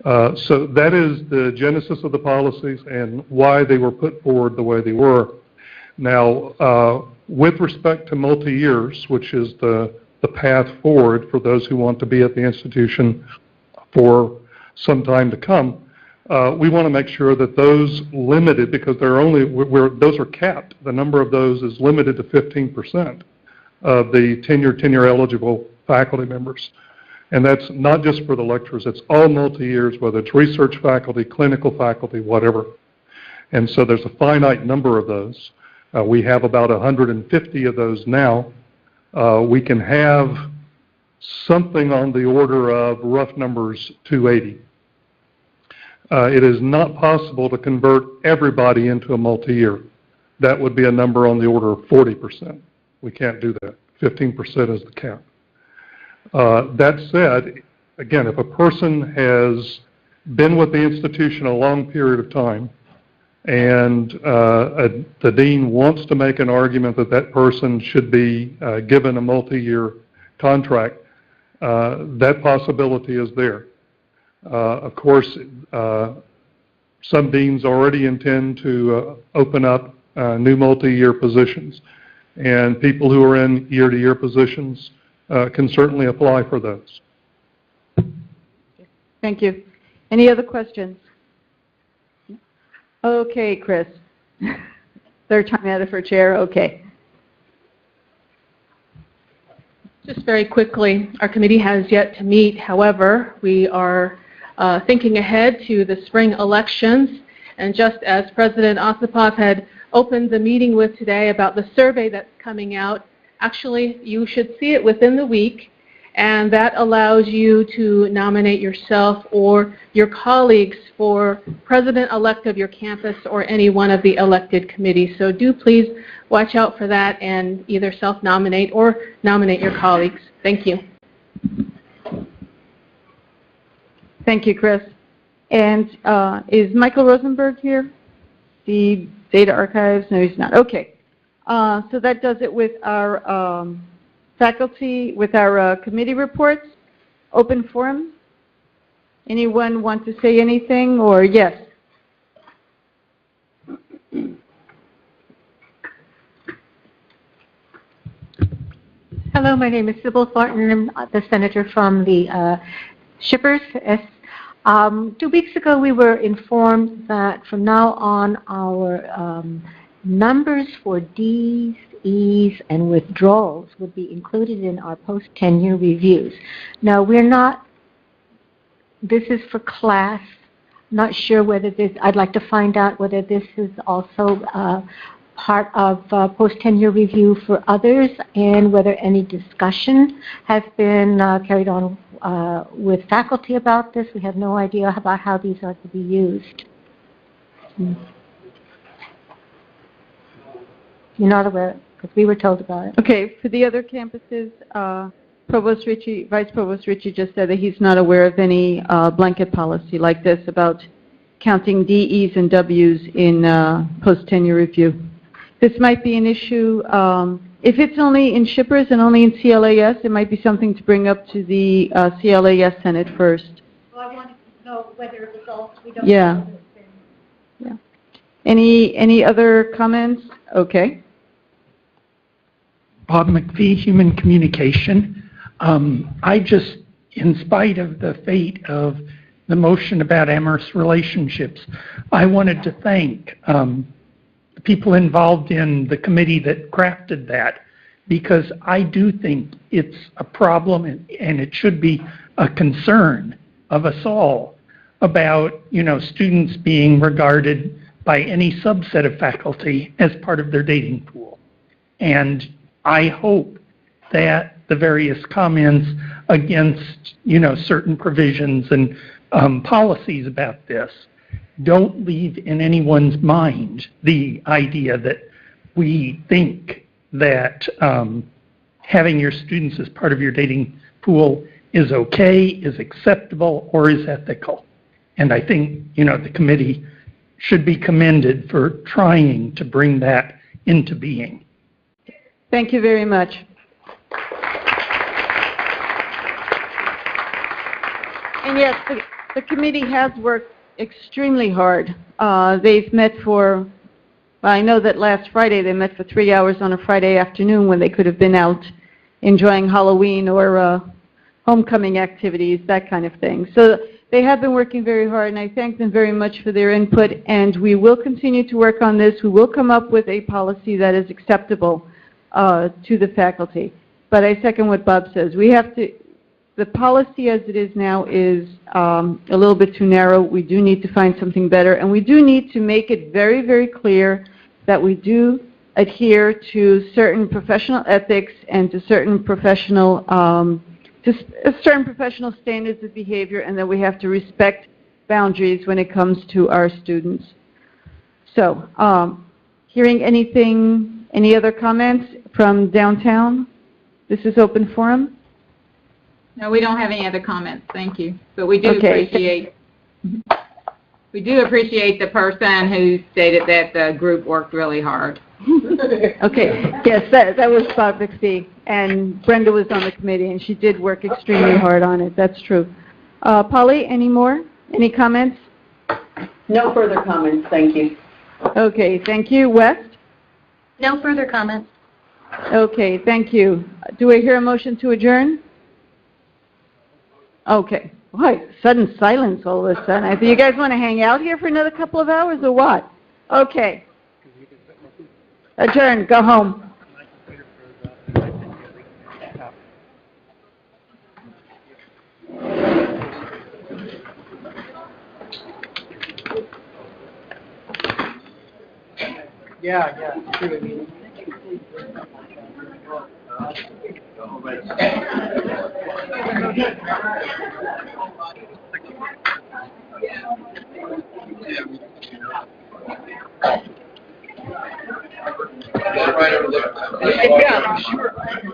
So that is the genesis of the policies and why they were put forward the way they were. Now, with respect to multi-years, which is the path forward for those who want to be at the institution for some time to come, we want to make sure that those limited, because those are capped. The number of those is limited to 15% of the tenure eligible faculty members. And that's not just for the lecturers, it's all multi-years, whether it's research faculty, clinical faculty, whatever. And so there's a finite number of those. We have about 150 of those now. We can have something on the order of, rough numbers, 280. It is not possible to convert everybody into a multi-year. That would be a number on the order of 40%. We can't do that. 15% is the cap. That said, again, if a person has been with the institution a long period of time and the dean wants to make an argument that that person should be given a multi-year contract, that possibility is there. Of course, some deans already intend to open up new multi-year positions, and people who are in year-to-year positions can certainly apply for those. Thank you. Any other questions? Okay, Chris. Third time at it for chair. Okay. Just very quickly, our committee has yet to meet. However, we are thinking ahead to the spring elections. And just as President Osipov had opened the meeting with today about the survey that's coming out, actually, you should see it within the week. And that allows you to nominate yourself or your colleagues for president-elect of your campus or any one of the elected committees. So do please watch out for that and either self-nominate or nominate your colleagues. Thank you. Thank you, Chris. And is Michael Rosenberg here? The Data Archives? No, he's not. Okay. So that does it with our faculty, with our committee reports. Open forum. Anyone want to say anything, or yes? Hello, my name is Sybil Thornton. I'm the senator from the Shippers. 2 weeks ago, we were informed that from now on, our numbers for Ds, Es, and withdrawals would be included in our post-tenure reviews. Now, this is for class. Not sure whether I'd like to find out whether this is also part of post-tenure review for others, and whether any discussion has been carried on with faculty about this. We have no idea about how these are to be used. You're not aware, because we were told about it. Okay, for the other campuses, Vice Provost Ritchie just said that he's not aware of any blanket policy like this about counting DEs and Ws in post-tenure review. This might be an issue, if it's only in shippers and only in CLAS, it might be something to bring up to the CLAS Senate first. Well, I wanted to know whether it was all, we don't Yeah. know whether it's been. Yeah. Any other comments? Okay. Bob McPhee, Human Communication. I just, in spite of the fate of the motion about Amherst relationships, I wanted to thank the people involved in the committee that crafted that, because I do think it's a problem and it should be a concern of us all about, students being regarded by any subset of faculty as part of their dating pool. And I hope that the various comments against, certain provisions and policies about this don't leave in anyone's mind the idea that we think that having your students as part of your dating pool is okay, is acceptable, or is ethical. And I think, the committee should be commended for trying to bring that into being. Thank you very much. And yes, the committee has worked extremely hard. They've met I know that last Friday they met for 3 hours on a Friday afternoon when they could have been out enjoying Halloween or homecoming activities, that kind of thing. So they have been working very hard, and I thank them very much for their input, and we will continue to work on this. We will come up with a policy that is acceptable to the faculty. But I second what Bob says. The policy as it is now is a little bit too narrow. We do need to find something better, and we do need to make it very, very clear that we do adhere to certain professional ethics and to certain professional standards of behavior, and that we have to respect boundaries when it comes to our students. So, hearing any other comments from downtown? This is open forum. No, we don't have any other comments. Thank you. But we do appreciate the person who stated that the group worked really hard. Okay. Yes, that was Bob McPhee, and Brenda was on the committee, and she did work extremely hard on it. That's true. Polly, any more? Any comments? No further comments. Thank you. Okay. Thank you. West? No further comments. Okay. Thank you. Do I hear a motion to adjourn? Okay. Why, sudden silence all of a sudden. Do you guys want to hang out here for another couple of hours or what? Okay. Adjourn. Go home. Yeah. Right over there. Yeah, I'm sure that